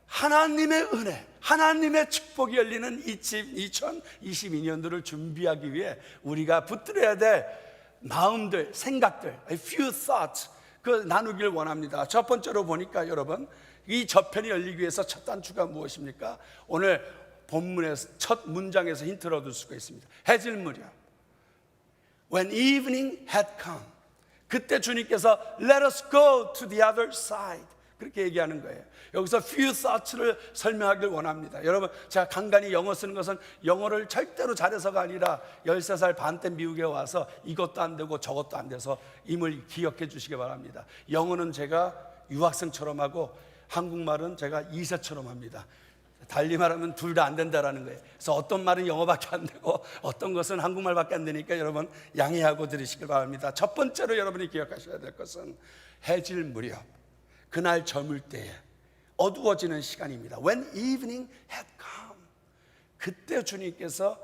하나님의 은혜, 하나님의 축복이 열리는 2022년도를 준비하기 위해 우리가 붙들어야 될 마음들, 생각들, a few thoughts, 그 나누기를 원합니다. 첫 번째로 보니까 여러분, 이 저편이 열리기 위해서 첫 단추가 무엇입니까? 오늘 본문에서 첫 문장에서 힌트를 얻을 수가 있습니다. 해질 무렵, when evening had come, 그때 주님께서 let us go to the other side, 그렇게 얘기하는 거예요. 여기서 few thoughts를 설명하길 원합니다. 여러분, 제가 간간히 영어 쓰는 것은 영어를 절대로 잘해서가 아니라 13살 반 때 미국에 와서 이것도 안 되고 저것도 안 돼서 임을 기억해 주시기 바랍니다. 영어는 제가 유학생처럼 하고 한국말은 제가 2세처럼 합니다. 달리 말하면 둘 다 안 된다라는 거예요. 그래서 어떤 말은 영어밖에 안 되고 어떤 것은 한국말밖에 안 되니까 여러분 양해하고 들으시길 바랍니다. 첫 번째로 여러분이 기억하셔야 될 것은 해질 무렵, 그날 저물 때에 어두워지는 시간입니다. When evening had come, 그때 주님께서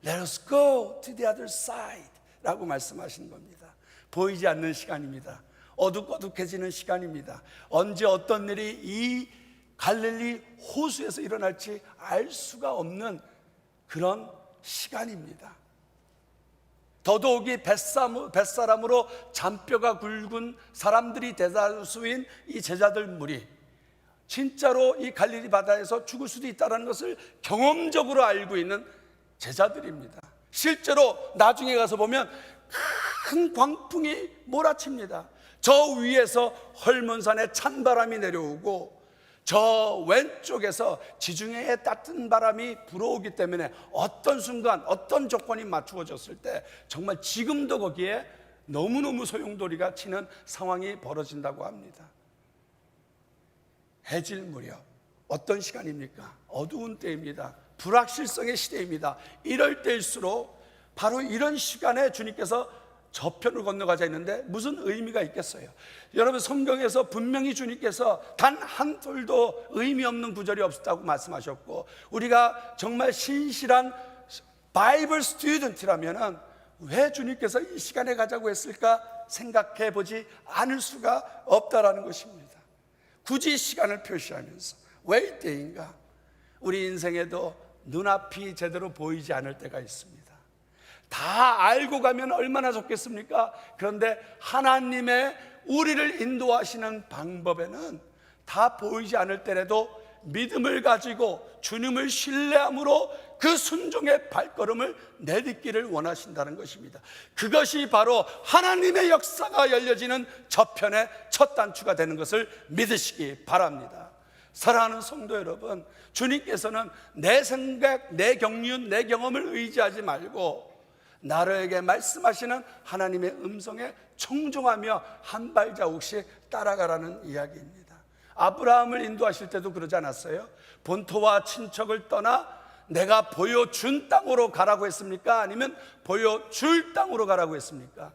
Let us go to the other side 라고 말씀하신 겁니다. 보이지 않는 시간입니다. 어둑어둑해지는 시간입니다. 언제 어떤 일이 이 갈릴리 호수에서 일어날지 알 수가 없는 그런 시간입니다. 더더욱이 뱃사람으로 잔뼈가 굵은 사람들이 대다수인 이 제자들 무리, 진짜로 이 갈릴리 바다에서 죽을 수도 있다는 것을 경험적으로 알고 있는 제자들입니다. 실제로 나중에 가서 보면 큰 광풍이 몰아칩니다. 저 위에서 헐몬산에 찬바람이 내려오고 저 왼쪽에서 지중해의 따뜻한 바람이 불어오기 때문에 어떤 순간 어떤 조건이 맞추어졌을 때 정말 지금도 거기에 너무너무 소용돌이가 치는 상황이 벌어진다고 합니다. 해질 무렵 어떤 시간입니까? 어두운 때입니다. 불확실성의 시대입니다. 이럴 때일수록 바로 이런 시간에 주님께서 저편을 건너가자 했는데 무슨 의미가 있겠어요? 여러분, 성경에서 분명히 주님께서 단 한 톨도 의미 없는 구절이 없었다고 말씀하셨고, 우리가 정말 신실한 바이블 스튜던트라면은 왜 주님께서 이 시간에 가자고 했을까 생각해 보지 않을 수가 없다라는 것입니다. 굳이 시간을 표시하면서 왜 이때인가? 우리 인생에도 눈앞이 제대로 보이지 않을 때가 있습니다. 다 알고 가면 얼마나 좋겠습니까? 그런데 하나님의 우리를 인도하시는 방법에는 다 보이지 않을 때라도 믿음을 가지고 주님을 신뢰함으로 그 순종의 발걸음을 내딛기를 원하신다는 것입니다. 그것이 바로 하나님의 역사가 열려지는 저편의 첫 단추가 되는 것을 믿으시기 바랍니다. 사랑하는 성도 여러분, 주님께서는 내 생각, 내 경륜, 내 경험을 의지하지 말고 나에게 말씀하시는 하나님의 음성에 청종하며 한 발자국씩 따라가라는 이야기입니다. 아브라함을 인도하실 때도 그러지 않았어요? 본토와 친척을 떠나 내가 보여준 땅으로 가라고 했습니까? 아니면 보여줄 땅으로 가라고 했습니까?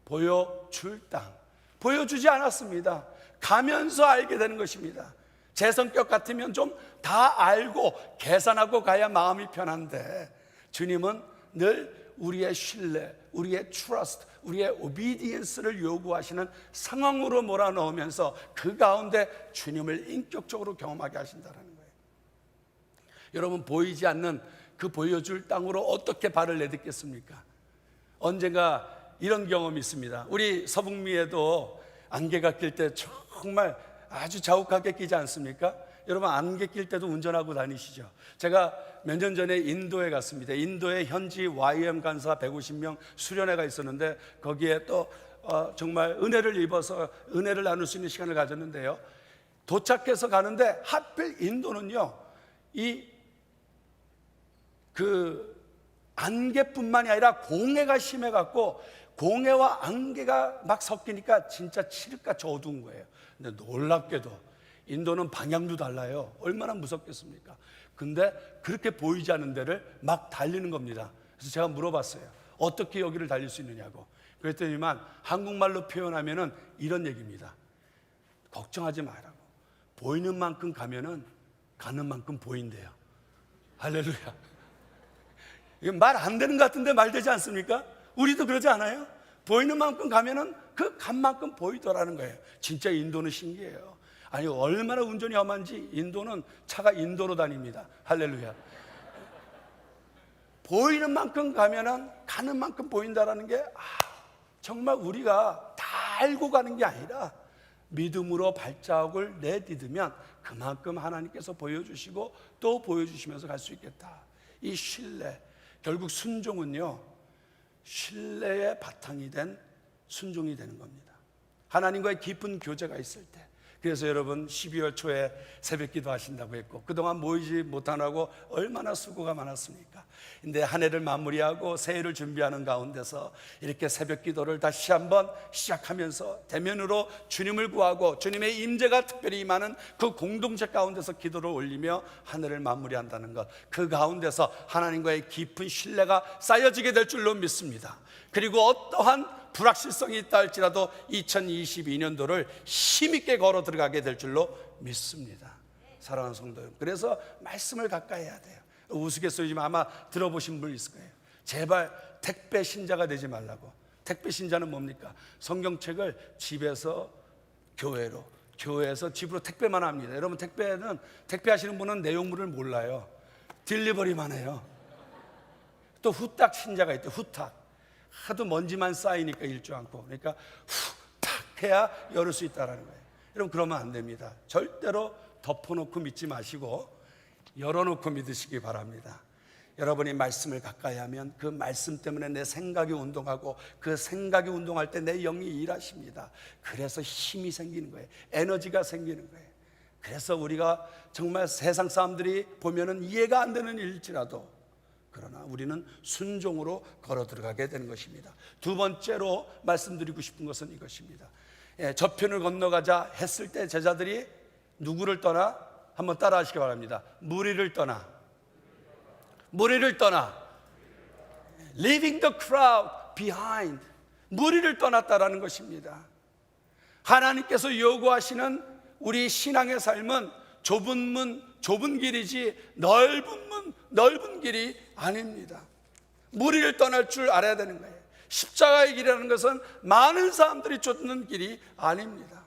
보여줄 땅. 보여주지 않았습니다. 가면서 알게 되는 것입니다. 제 성격 같으면 좀 다 알고 계산하고 가야 마음이 편한데, 주님은 늘 우리의 신뢰, 우리의 트러스트, 우리의 오비디언스를 요구하시는 상황으로 몰아넣으면서 그 가운데 주님을 인격적으로 경험하게 하신다는 거예요. 여러분, 보이지 않는 그 보여줄 땅으로 어떻게 발을 내딛겠습니까? 언젠가 이런 경험이 있습니다. 우리 서북미에도 안개가 낄 때 정말 아주 자욱하게 끼지 않습니까? 여러분, 안개 낄 때도 운전하고 다니시죠? 제가 몇 년 전에 인도에 갔습니다. 인도에 현지 YM 간사 150명 수련회가 있었는데, 거기에 또 정말 은혜를 입어서 은혜를 나눌 수 있는 시간을 가졌는데요, 도착해서 가는데 하필 인도는요, 그 안개뿐만이 아니라 공해가 심해갖고 공해와 안개가 막 섞이니까 진짜 칠흑같이 어두운 거예요. 근데 놀랍게도 인도는 방향도 달라요. 얼마나 무섭겠습니까? 근데 그렇게 보이지 않는 데를 막 달리는 겁니다. 그래서 제가 물어봤어요. 어떻게 여기를 달릴 수 있느냐고. 그랬더니만 한국말로 표현하면은 이런 얘기입니다. 걱정하지 말라고. 보이는 만큼 가면은 가는 만큼 보인대요. 할렐루야. 이게 말 안 되는 것 같은데 말 되지 않습니까? 우리도 그러지 않아요? 보이는 만큼 가면은 그 간 만큼 보이더라는 거예요. 진짜 인도는 신기해요. 아니, 얼마나 운전이 험한지 인도는 차가 인도로 다닙니다. 할렐루야. 보이는 만큼 가면은 가는 만큼 보인다라는 게 정말 우리가 다 알고 가는 게 아니라 믿음으로 발자국을 내딛으면 그만큼 하나님께서 보여주시고 또 보여주시면서 갈 수 있겠다. 이 신뢰, 결국 순종은요, 신뢰의 바탕이 된 순종이 되는 겁니다. 하나님과의 깊은 교제가 있을 때. 그래서 여러분, 12월 초에 새벽기도 하신다고 했고, 그동안 모이지 못하고 얼마나 수고가 많았습니까? 근데 한 해를 마무리하고 새해를 준비하는 가운데서 이렇게 새벽기도를 다시 한번 시작하면서 대면으로 주님을 구하고 주님의 임재가 특별히 임하는 그 공동체 가운데서 기도를 올리며 한 해를 마무리한다는 것, 그 가운데서 하나님과의 깊은 신뢰가 쌓여지게 될 줄로 믿습니다. 그리고 어떠한 불확실성이 있다 할지라도 2022년도를 힘있게 걸어 들어가게 될 줄로 믿습니다. 사랑하는 성도 여러분, 그래서 말씀을 가까이 해야 돼요. 우스갯소리지만 아마 들어보신 분 있을 거예요. 제발 택배 신자가 되지 말라고. 택배 신자는 뭡니까? 성경책을 집에서 교회로, 교회에서 집으로 택배만 합니다. 여러분, 택배는, 택배하시는 분은 내용물을 몰라요. 딜리버리만 해요. 또 후딱 신자가 있대요. 후딱. 하도 먼지만 쌓이니까 읽지 않고, 그러니까 후딱 해야 열을 수 있다는 거예요. 여러분, 그러면 안 됩니다. 절대로 덮어놓고 믿지 마시고 열어놓고 믿으시기 바랍니다. 여러분이 말씀을 가까이 하면 그 말씀 때문에 내 생각이 운동하고, 그 생각이 운동할 때 내 영이 일하십니다. 그래서 힘이 생기는 거예요. 에너지가 생기는 거예요. 그래서 우리가 정말 세상 사람들이 보면은 이해가 안 되는 일일지라도 그러나 우리는 순종으로 걸어 들어가게 되는 것입니다. 두 번째로 말씀드리고 싶은 것은 이것입니다. 저편을 건너가자 했을 때 제자들이 누구를 떠나? 한번 따라 하시기 바랍니다. 무리를 떠나. 무리를 떠나. Leaving the crowd behind. 무리를 떠났다라는 것입니다. 하나님께서 요구하시는 우리 신앙의 삶은 좁은 문, 좁은 길이지 넓은 문, 넓은 길이 아닙니다. 무리를 떠날 줄 알아야 되는 거예요. 십자가의 길이라는 것은 많은 사람들이 쫓는 길이 아닙니다.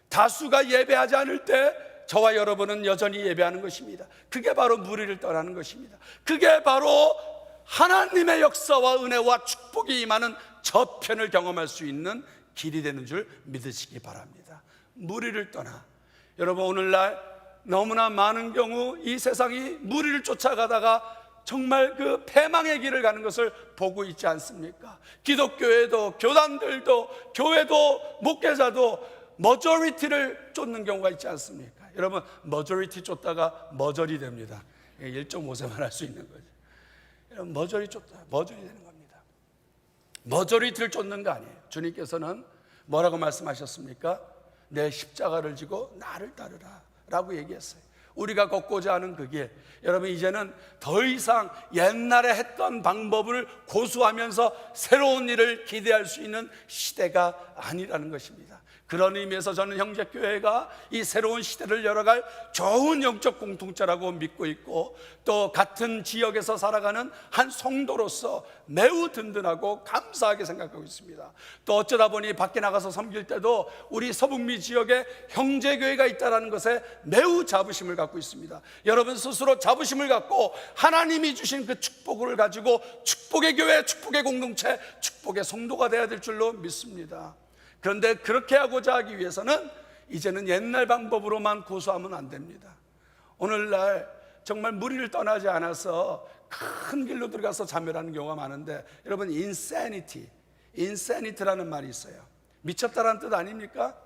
다수가 예배하지 않을 때 저와 여러분은 여전히 예배하는 것입니다. 그게 바로 무리를 떠나는 것입니다. 그게 바로 하나님의 역사와 은혜와 축복이 임하는 저편을 경험할 수 있는 길이 되는 줄 믿으시기 바랍니다. 무리를 떠나. 여러분, 오늘날 너무나 많은 경우 이 세상이 무리를 쫓아가다가 정말 그 패망의 길을 가는 것을 보고 있지 않습니까? 기독교에도, 교단들도, 교회도, 목회자도 머저리티를 쫓는 경우가 있지 않습니까? 여러분, 머저리티 쫓다가 머저리 됩니다. 1.5세만 할 수 있는 거죠. 여러분, 머저리 쫓다 머저리 되는 겁니다. 머저리티를 쫓는 거 아니에요. 주님께서는 뭐라고 말씀하셨습니까? 내 십자가를 지고 나를 따르라 라고 얘기했어요. 우리가 걷고자 하는 그 길, 여러분 이제는 더 이상 옛날에 했던 방법을 고수하면서 새로운 일을 기대할 수 있는 시대가 아니라는 것입니다. 그런 의미에서 저는 형제교회가 이 새로운 시대를 열어갈 좋은 영적 공통체라고 믿고 있고, 또 같은 지역에서 살아가는 한 성도로서 매우 든든하고 감사하게 생각하고 있습니다. 또 어쩌다 보니 밖에 나가서 섬길 때도 우리 서북미 지역에 형제교회가 있다는 것에 매우 자부심을 갖고 있습니다. 여러분 스스로 자부심을 갖고 하나님이 주신 그 축복을 가지고 축복의 교회, 축복의 공동체, 축복의 성도가 되어야 될 줄로 믿습니다. 그런데 그렇게 하고자 하기 위해서는 이제는 옛날 방법으로만 고수하면 안 됩니다. 오늘날 정말 무리를 떠나지 않아서 큰 길로 들어가서 자멸하는 경우가 많은데, 여러분 insanity라는 말이 있어요. 미쳤다라는 뜻 아닙니까?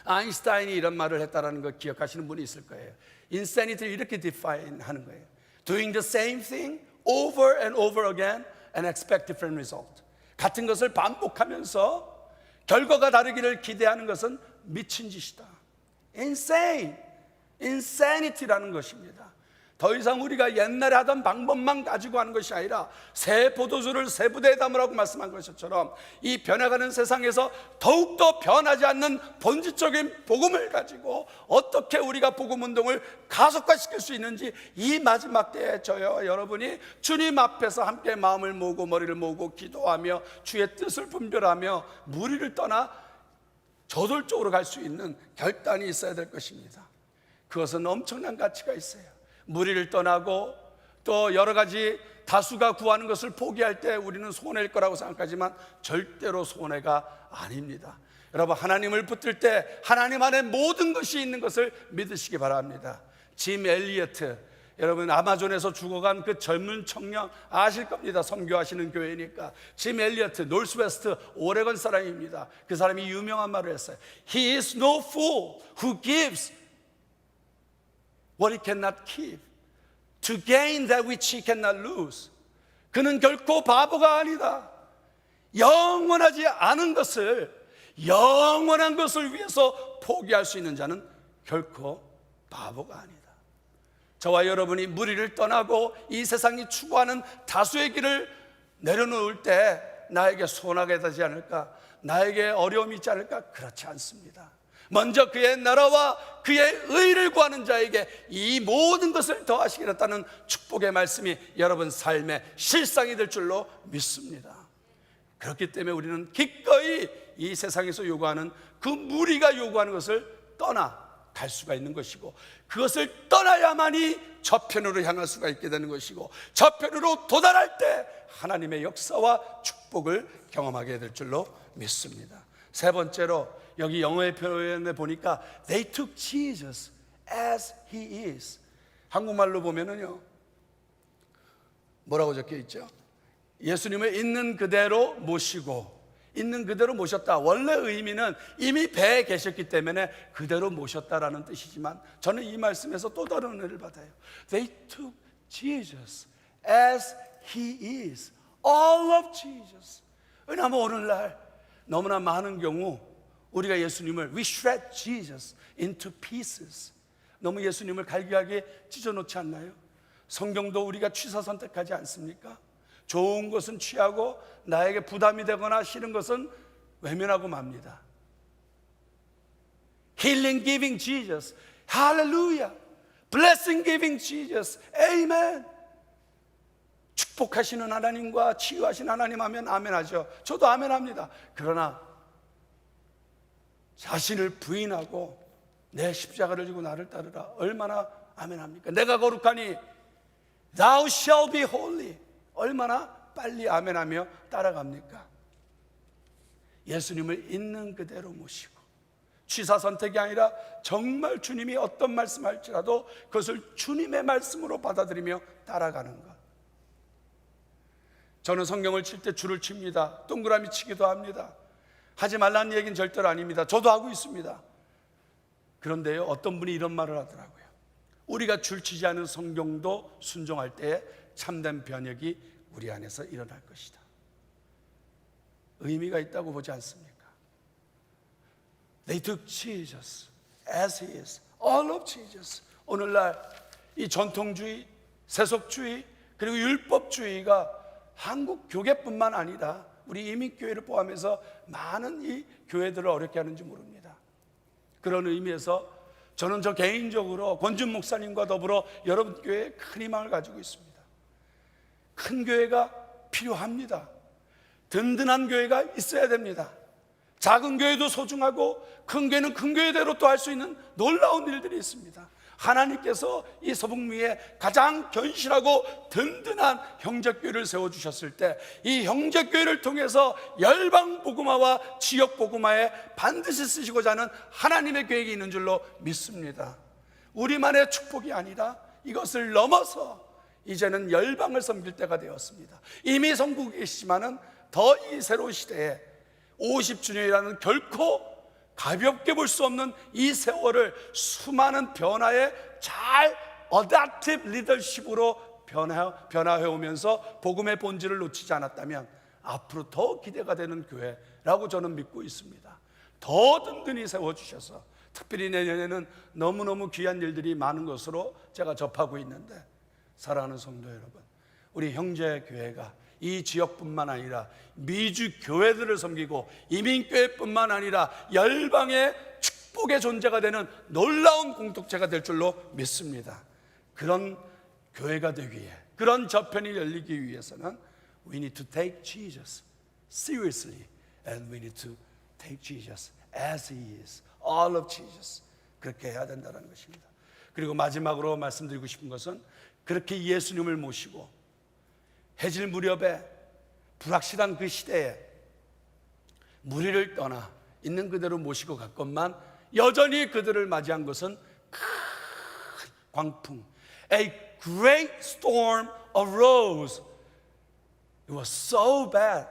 아인슈타인이 이런 말을 했다라는 거 기억하시는 분이 있을 거예요. insanity를 이렇게 define 하는 거예요. Doing the same thing over and over again and expect different result. 같은 것을 반복하면서 결과가 다르기를 기대하는 것은 미친 짓이다. insanity라는 것입니다. 더 이상 우리가 옛날에 하던 방법만 가지고 하는 것이 아니라 새 포도주를 새 부대에 담으라고 말씀한 것처럼 이 변해가는 세상에서 더욱더 변하지 않는 본질적인 복음을 가지고 어떻게 우리가 복음 운동을 가속화시킬 수 있는지, 이 마지막 때에 저와 여러분이 주님 앞에서 함께 마음을 모으고 머리를 모으고 기도하며 주의 뜻을 분별하며 무리를 떠나 저돌적으로 갈 수 있는 결단이 있어야 될 것입니다. 그것은 엄청난 가치가 있어요. 무리를 떠나고 또 여러 가지 다수가 구하는 것을 포기할 때 우리는 손해일 거라고 생각하지만 절대로 손해가 아닙니다. 여러분, 하나님을 붙들 때 하나님 안에 모든 것이 있는 것을 믿으시기 바랍니다. 짐 엘리어트, 여러분 아마존에서 죽어간 그 젊은 청년 아실 겁니다. 선교하시는 교회니까. 짐 엘리어트, 노스웨스트 오레건 사람입니다. 그 사람이 유명한 말을 했어요. He is no fool who gives what he cannot keep, to gain that which he cannot lose. 그는 결코 바보가 아니다. 영원하지 않은 것을, 영원한 것을 위해서 포기할 수 있는 자는 결코 바보가 아니다. 저와 여러분이 무리를 떠나고 이 세상이 추구하는 다수의 길을 내려놓을 때 나에게 손하게 되지 않을까, 나에게 어려움이 있지 않을까? 그렇지 않습니다. 먼저 그의 나라와 그의 의를 구하는 자에게 이 모든 것을 더하시겠다는 축복의 말씀이 여러분 삶의 실상이 될 줄로 믿습니다. 그렇기 때문에 우리는 기꺼이 이 세상에서 요구하는 그 무리가 요구하는 것을 떠나 갈 수가 있는 것이고, 그것을 떠나야만이 저편으로 향할 수가 있게 되는 것이고, 저편으로 도달할 때 하나님의 역사와 축복을 경험하게 될 줄로 믿습니다. 세 번째로 여기 영어의 표현에 보니까 They took Jesus as he is. 한국말로 보면은요 뭐라고 적혀 있죠? 예수님을 있는 그대로 모시고, 있는 그대로 모셨다. 원래 의미는 이미 배에 계셨기 때문에 그대로 모셨다라는 뜻이지만 저는 이 말씀에서 또 다른 은혜를 받아요. They took Jesus as He is. All of Jesus. 왜냐하면 오늘날 너무나 많은 경우 우리가 예수님을 we shred Jesus into pieces. 너무 예수님을 갈기하게 찢어놓지 않나요? 성경도 우리가 취사 선택하지 않습니까? 좋은 것은 취하고 나에게 부담이 되거나 싫은 것은 외면하고 맙니다. Healing giving Jesus. Hallelujah. Blessing giving Jesus. Amen. 축복하시는 하나님과 치유하시는 하나님 하면 아멘하죠. 저도 아멘합니다. 그러나 자신을 부인하고 내 십자가를 지고 나를 따르라. 얼마나 아멘합니까? 내가 거룩하니 Thou shall be holy. 얼마나 빨리 아멘하며 따라갑니까? 예수님을 있는 그대로 모시고 취사 선택이 아니라 정말 주님이 어떤 말씀할지라도 그것을 주님의 말씀으로 받아들이며 따라가는 것. 저는 성경을 칠 때 줄을 칩니다. 동그라미 치기도 합니다. 하지 말라는 얘기는 절대로 아닙니다. 저도 하고 있습니다. 그런데요, 어떤 분이 이런 말을 하더라고요. 우리가 줄치지 않은 성경도 순종할 때에 참된 변혁이 우리 안에서 일어날 것이다. 의미가 있다고 보지 않습니까? They took Jesus as He is. All of Jesus. 오늘날 이 전통주의, 세속주의, 그리고 율법주의가 한국 교계뿐만 아니라 우리 이민교회를 포함해서 많은 이 교회들을 어렵게 하는지 모릅니다. 그런 의미에서 저는 저 개인적으로 권준 목사님과 더불어 여러분 교회에 큰 희망을 가지고 있습니다. 큰 교회가 필요합니다. 든든한 교회가 있어야 됩니다. 작은 교회도 소중하고 큰 교회는 큰 교회대로 또 할 수 있는 놀라운 일들이 있습니다. 하나님께서 이 서북미에 가장 견실하고 든든한 형제교회를 세워주셨을 때 이 형제교회를 통해서 열방복음화와 지역복음화에 반드시 쓰시고자 하는 하나님의 계획이 있는 줄로 믿습니다. 우리만의 축복이 아니라 이것을 넘어서 이제는 열방을 섬길 때가 되었습니다. 이미 섬기고 계시지만은 더 이 새로운 시대에 50주년이라는 결코 가볍게 볼 수 없는 이 세월을 수많은 변화에 잘 어댑티브 리더십으로 변화해 오면서 복음의 본질을 놓치지 않았다면 앞으로 더 기대가 되는 교회라고 저는 믿고 있습니다. 더 든든히 세워주셔서 특별히 내년에는 너무너무 귀한 일들이 많은 것으로 제가 접하고 있는데, 사랑하는 성도 여러분, 우리 형제교회가 이 지역뿐만 아니라 미주 교회들을 섬기고 이민교회뿐만 아니라 열방의 축복의 존재가 되는 놀라운 공동체가 될 줄로 믿습니다. 그런 교회가 되기 위해, 그런 저편이 열리기 위해서는 we need to take Jesus seriously and we need to take Jesus as He is. All of Jesus. 그렇게 해야 된다는 것입니다. 그리고 마지막으로 말씀드리고 싶은 것은 그렇게 예수님을 모시고 해질 무렵에 불확실한 그 시대에 무리를 떠나 있는 그대로 모시고 갔건만 여전히 그들을 맞이한 것은 큰 광풍. A great storm arose. It was so bad.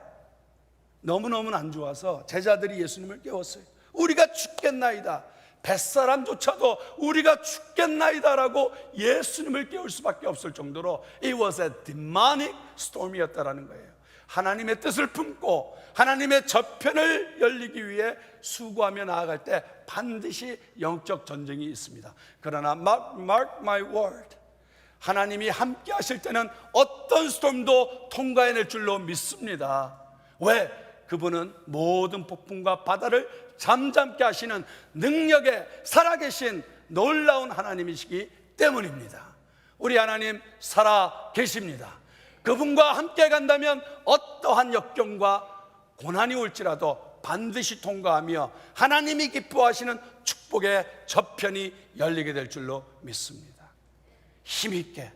너무너무 안 좋아서 제자들이 예수님을 깨웠어요. 우리가 죽겠나이다. 뱃사람조차도 우리가 죽겠나이다라고 예수님을 깨울 수밖에 없을 정도로 It was a demonic storm이었다라는 거예요. 하나님의 뜻을 품고 하나님의 저편을 열리기 위해 수고하며 나아갈 때 반드시 영적 전쟁이 있습니다. 그러나 mark my word, 하나님이 함께 하실 때는 어떤 스톰도 통과해낼 줄로 믿습니다. 왜? 그분은 모든 폭풍과 바다를 잠잠케 하시는 능력의 살아계신 놀라운 하나님이시기 때문입니다. 우리 하나님 살아 계십니다. 그분과 함께 간다면 어떠한 역경과 고난이 올지라도 반드시 통과하며 하나님이 기뻐하시는 축복의 저편이 열리게 될 줄로 믿습니다. 힘있게,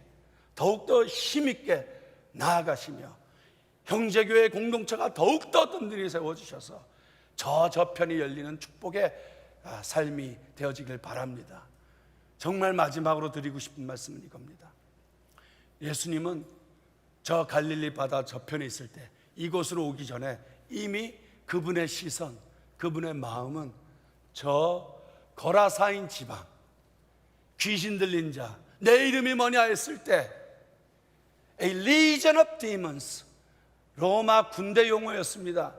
더욱더 힘있게 나아가시며 형제교회 공동체가 더욱더 든든히 세워주셔서 저편이 열리는 축복의 삶이 되어지길 바랍니다. 정말 마지막으로 드리고 싶은 말씀은 이겁니다. 예수님은 저 갈릴리 바다 저편에 있을 때 이곳으로 오기 전에 이미 그분의 시선, 그분의 마음은 저 거라사인 지방, 귀신 들린 자, 내 이름이 뭐냐 했을 때 A legion of demons. 로마 군대 용어였습니다.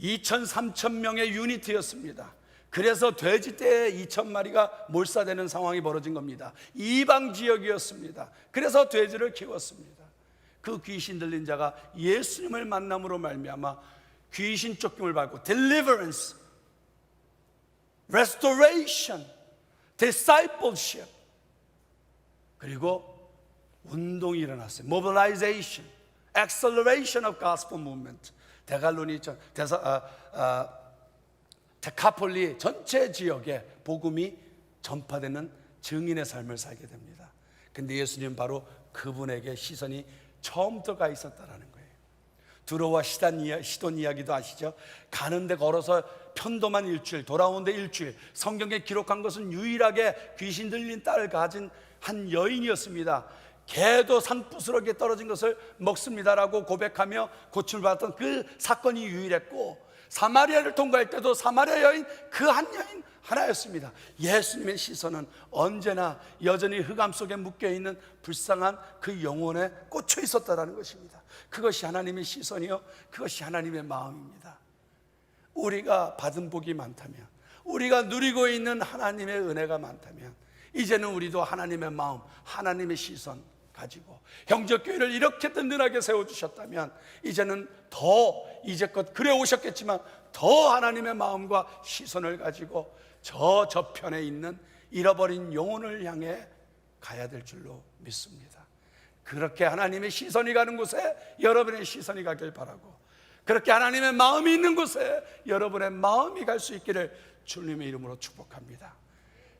2천, 3천 명의 유니트였습니다. 그래서 돼지떼에 2,000마리가 몰사되는 상황이 벌어진 겁니다. 이방 지역이었습니다. 그래서 돼지를 키웠습니다. 그 귀신 들린 자가 예수님을 만남으로 말미암아 귀신 쫓김을 받고 deliverance, restoration, discipleship, 그리고 운동이 일어났어요. mobilization, acceleration of gospel movement. 데카폴리 전체 지역에 복음이 전파되는 증인의 삶을 살게 됩니다. 근데 예수님 바로 그분에게 시선이 처음부터 가 있었다라는 거예요. 두로와 시돈 이야기도 아시죠? 가는데 걸어서 편도만 일주일, 돌아오는데 일주일. 성경에 기록한 것은 유일하게 귀신 들린 딸을 가진 한 여인이었습니다. 개도 산부스러기에 떨어진 것을 먹습니다라고 고백하며 고침받았던 그 사건이 유일했고, 사마리아를 통과할 때도 사마리아 여인 그 한 여인 하나였습니다. 예수님의 시선은 언제나 여전히 흑암 속에 묶여있는 불쌍한 그 영혼에 꽂혀 있었다는 것입니다. 그것이 하나님의 시선이요, 그것이 하나님의 마음입니다. 우리가 받은 복이 많다면, 우리가 누리고 있는 하나님의 은혜가 많다면, 이제는 우리도 하나님의 마음, 하나님의 시선 가지고 형제교회를 이렇게 든든하게 세워주셨다면, 이제는 더, 이제껏 그래 오셨겠지만 더 하나님의 마음과 시선을 가지고 저편에 있는 잃어버린 영혼을 향해 가야 될 줄로 믿습니다. 그렇게 하나님의 시선이 가는 곳에 여러분의 시선이 가길 바라고, 그렇게 하나님의 마음이 있는 곳에 여러분의 마음이 갈 수 있기를 주님의 이름으로 축복합니다.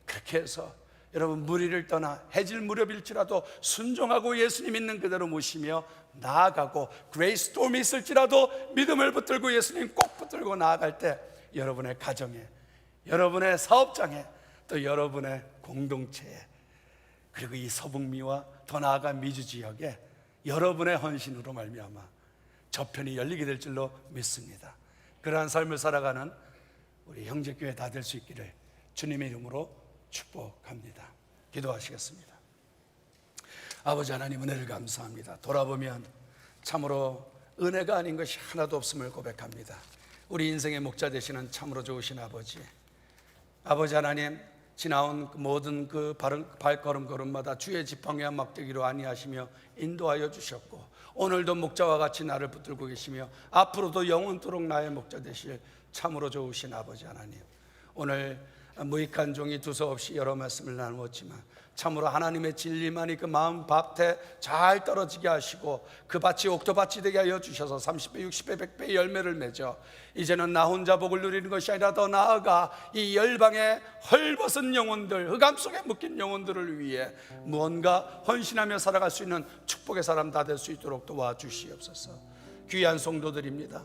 그렇게 해서 여러분, 무리를 떠나 해질 무렵일지라도 순종하고 예수님 있는 그대로 모시며 나아가고, 그레이스 스톰이 있을지라도 믿음을 붙들고 예수님 꼭 붙들고 나아갈 때 여러분의 가정에, 여러분의 사업장에, 또 여러분의 공동체에, 그리고 이 서북미와 더 나아가 미주 지역에 여러분의 헌신으로 말미암아 저편이 열리게 될 줄로 믿습니다. 그러한 삶을 살아가는 우리 형제교회 다 될 수 있기를 주님의 이름으로 축복합니다. 기도하시겠습니다. 아버지 하나님, 은혜를 감사합니다. 돌아보면 참으로 은혜가 아닌 것이 하나도 없음을 고백합니다. 우리 인생의 목자 되시는 참으로 좋으신 아버지, 아버지 하나님, 지나온 모든 그 발걸음 걸음마다 주의 지팡이와 막대기로 안위하시며 인도하여 주셨고, 오늘도 목자와 같이 나를 붙들고 계시며 앞으로도 영원토록 나의 목자 되실 참으로 좋으신 아버지 하나님, 오늘 무익한 종이 두서없이 여러 말씀을 나누었지만 참으로 하나님의 진리만이 그 마음 밭에 잘 떨어지게 하시고 그 밭이 옥토밭이 되게 하여 주셔서 30배, 60배, 100배의 열매를 맺어 이제는 나 혼자 복을 누리는 것이 아니라 더 나아가 이 열방의 헐벗은 영혼들, 흑암 속에 묶인 영혼들을 위해 무언가 헌신하며 살아갈 수 있는 축복의 사람 다 될 수 있도록 도와주시옵소서. 귀한 성도들입니다.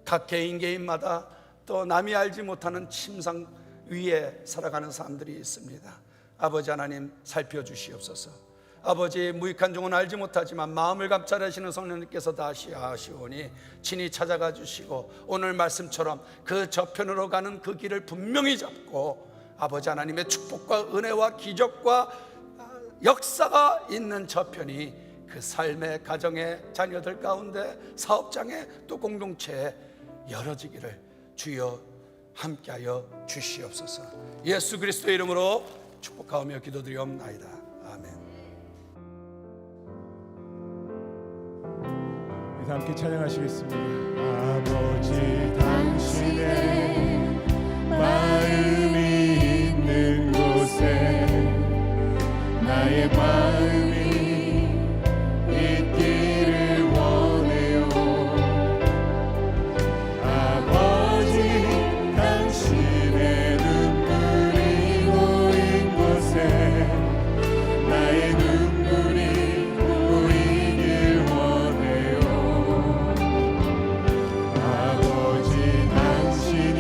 각 개인마다 또 남이 알지 못하는 침상 위에 살아가는 사람들이 있습니다. 아버지 하나님, 살펴주시옵소서. 아버지, 무익한 종은 알지 못하지만 마음을 감찰하시는 성령님께서 다시 아시오니 친히 찾아가 주시고 오늘 말씀처럼 그 저편으로 가는 그 길을 분명히 잡고 아버지 하나님의 축복과 은혜와 기적과 역사가 있는 저편이 그 삶의 가정의 자녀들 가운데, 사업장에, 또 공동체에 열어지기를 주여 함께하여 주시옵소서. 예수 그리스도의 이름으로 축복하며 기도드리옵나이다. 아멘. 그래서 함께 찬양하시겠습니다. 아버지, 당신의 마음이 있는 곳에 나의 마음이 있기를 원해요. 아버지, 당신의 눈물이 고인 곳에 나의 눈물이 고이길 원해요. 아버지, 당신이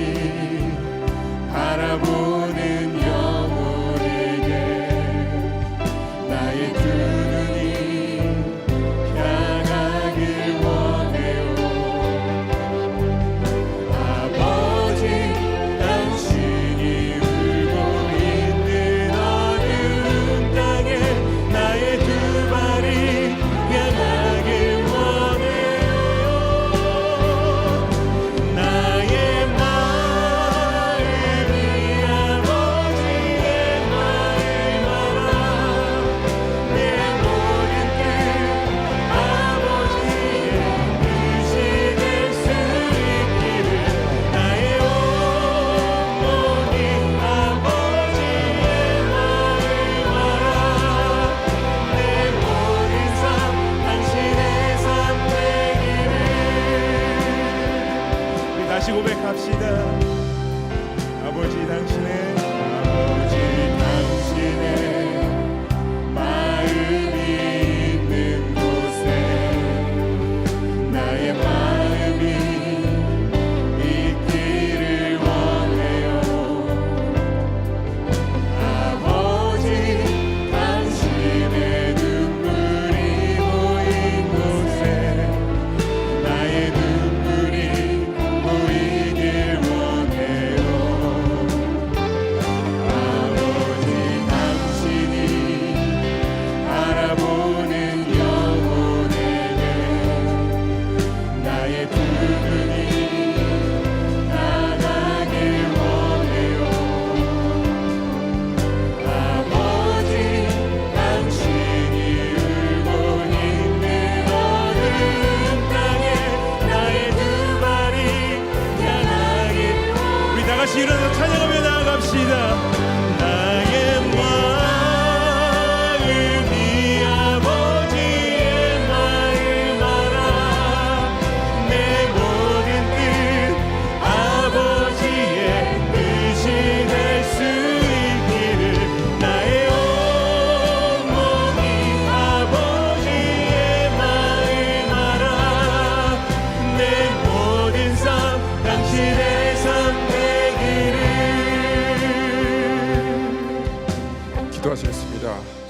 바라보는 영혼에게 나의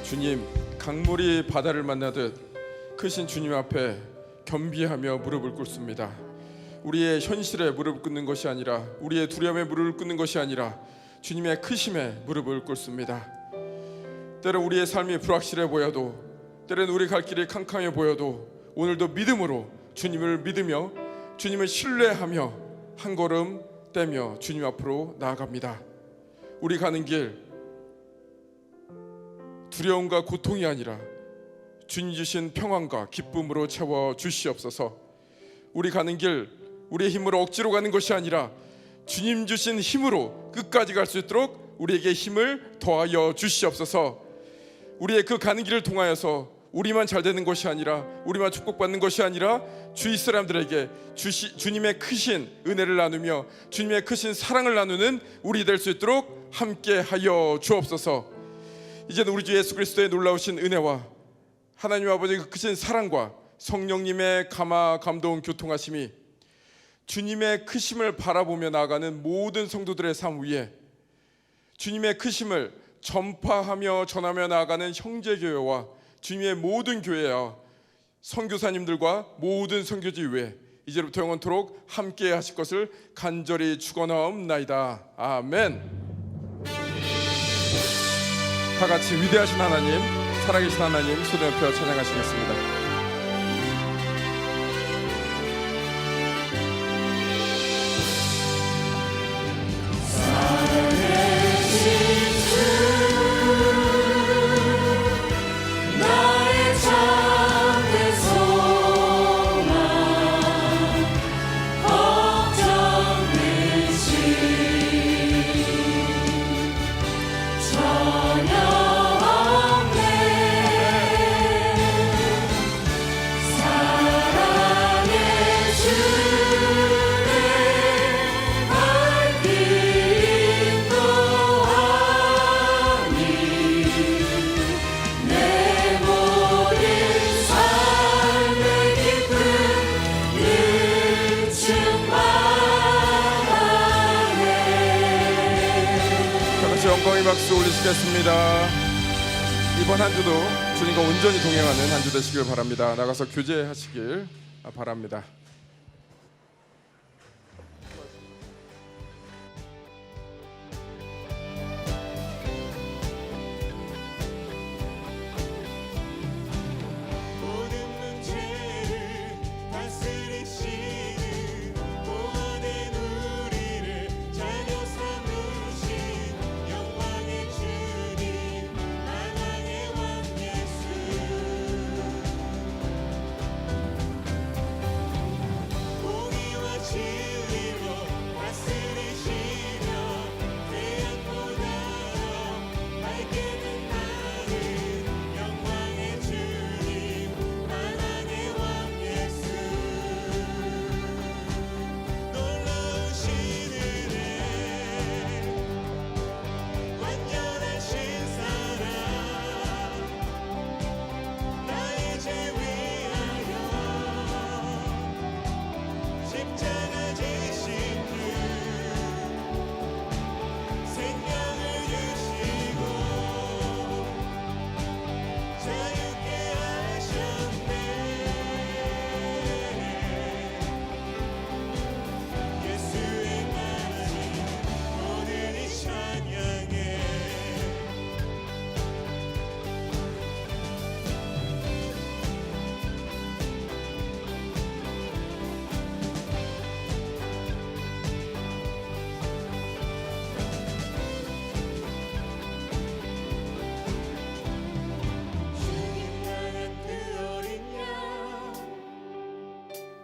주님, 강물이 바다를 만나듯 크신 주님 앞에 겸비하며 무릎을 꿇습니다. 우리의 현실에 무릎을 꿇는 것이 아니라, 우리의 두려움에 무릎을 꿇는 것이 아니라 주님의 크심에 무릎을 꿇습니다. 때론 우리의 삶이 불확실해 보여도, 때론 우리 갈 길이 캄캄해 보여도 오늘도 믿음으로 주님을 믿으며 주님을 신뢰하며 한 걸음 떼며 주님 앞으로 나아갑니다. 우리 가는 길 두려움과 고통이 아니라 주님 주신 평안과 기쁨으로 채워 주시옵소서. 우리 가는 길 우리의 힘으로 억지로 가는 것이 아니라 주님 주신 힘으로 끝까지 갈 수 있도록 우리에게 힘을 더하여 주시옵소서. 우리의 그 가는 길을 통하여서 우리만 잘 되는 것이 아니라, 우리만 축복받는 것이 아니라 주위 사람들에게 주님의 크신 은혜를 나누며 주님의 크신 사랑을 나누는 우리 될 수 있도록 함께 하여 주옵소서. 이제는 우리 주 예수 그리스도의 놀라우신 은혜와 하나님 아버지의 그 크신 사랑과 성령님의 감화 감동 교통하심이 주님의 크심을 바라보며 나아가는 모든 성도들의 삶 위에, 주님의 크심을 전파하며 전하며 나아가는 형제교회와 주님의 모든 교회와 선교사님들과 모든 선교지 위에 이제부터 영원토록 함께 하실 것을 간절히 축원하옵나이다. 아멘. 다 같이 위대하신 하나님, 살아계신 하나님 손에 펴 찬양하시겠습니다. 영광의 박수 올리시겠습니다. 이번 한 주도 주님과 온전히 동행하는 한 주 되시길 바랍니다. 나가서 교제하시길 바랍니다.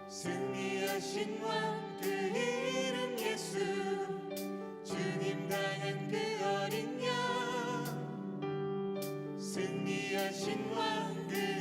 승리하신 왕 그 이름 예수, 주님 당한 그 어린 양, 승리하신 왕 그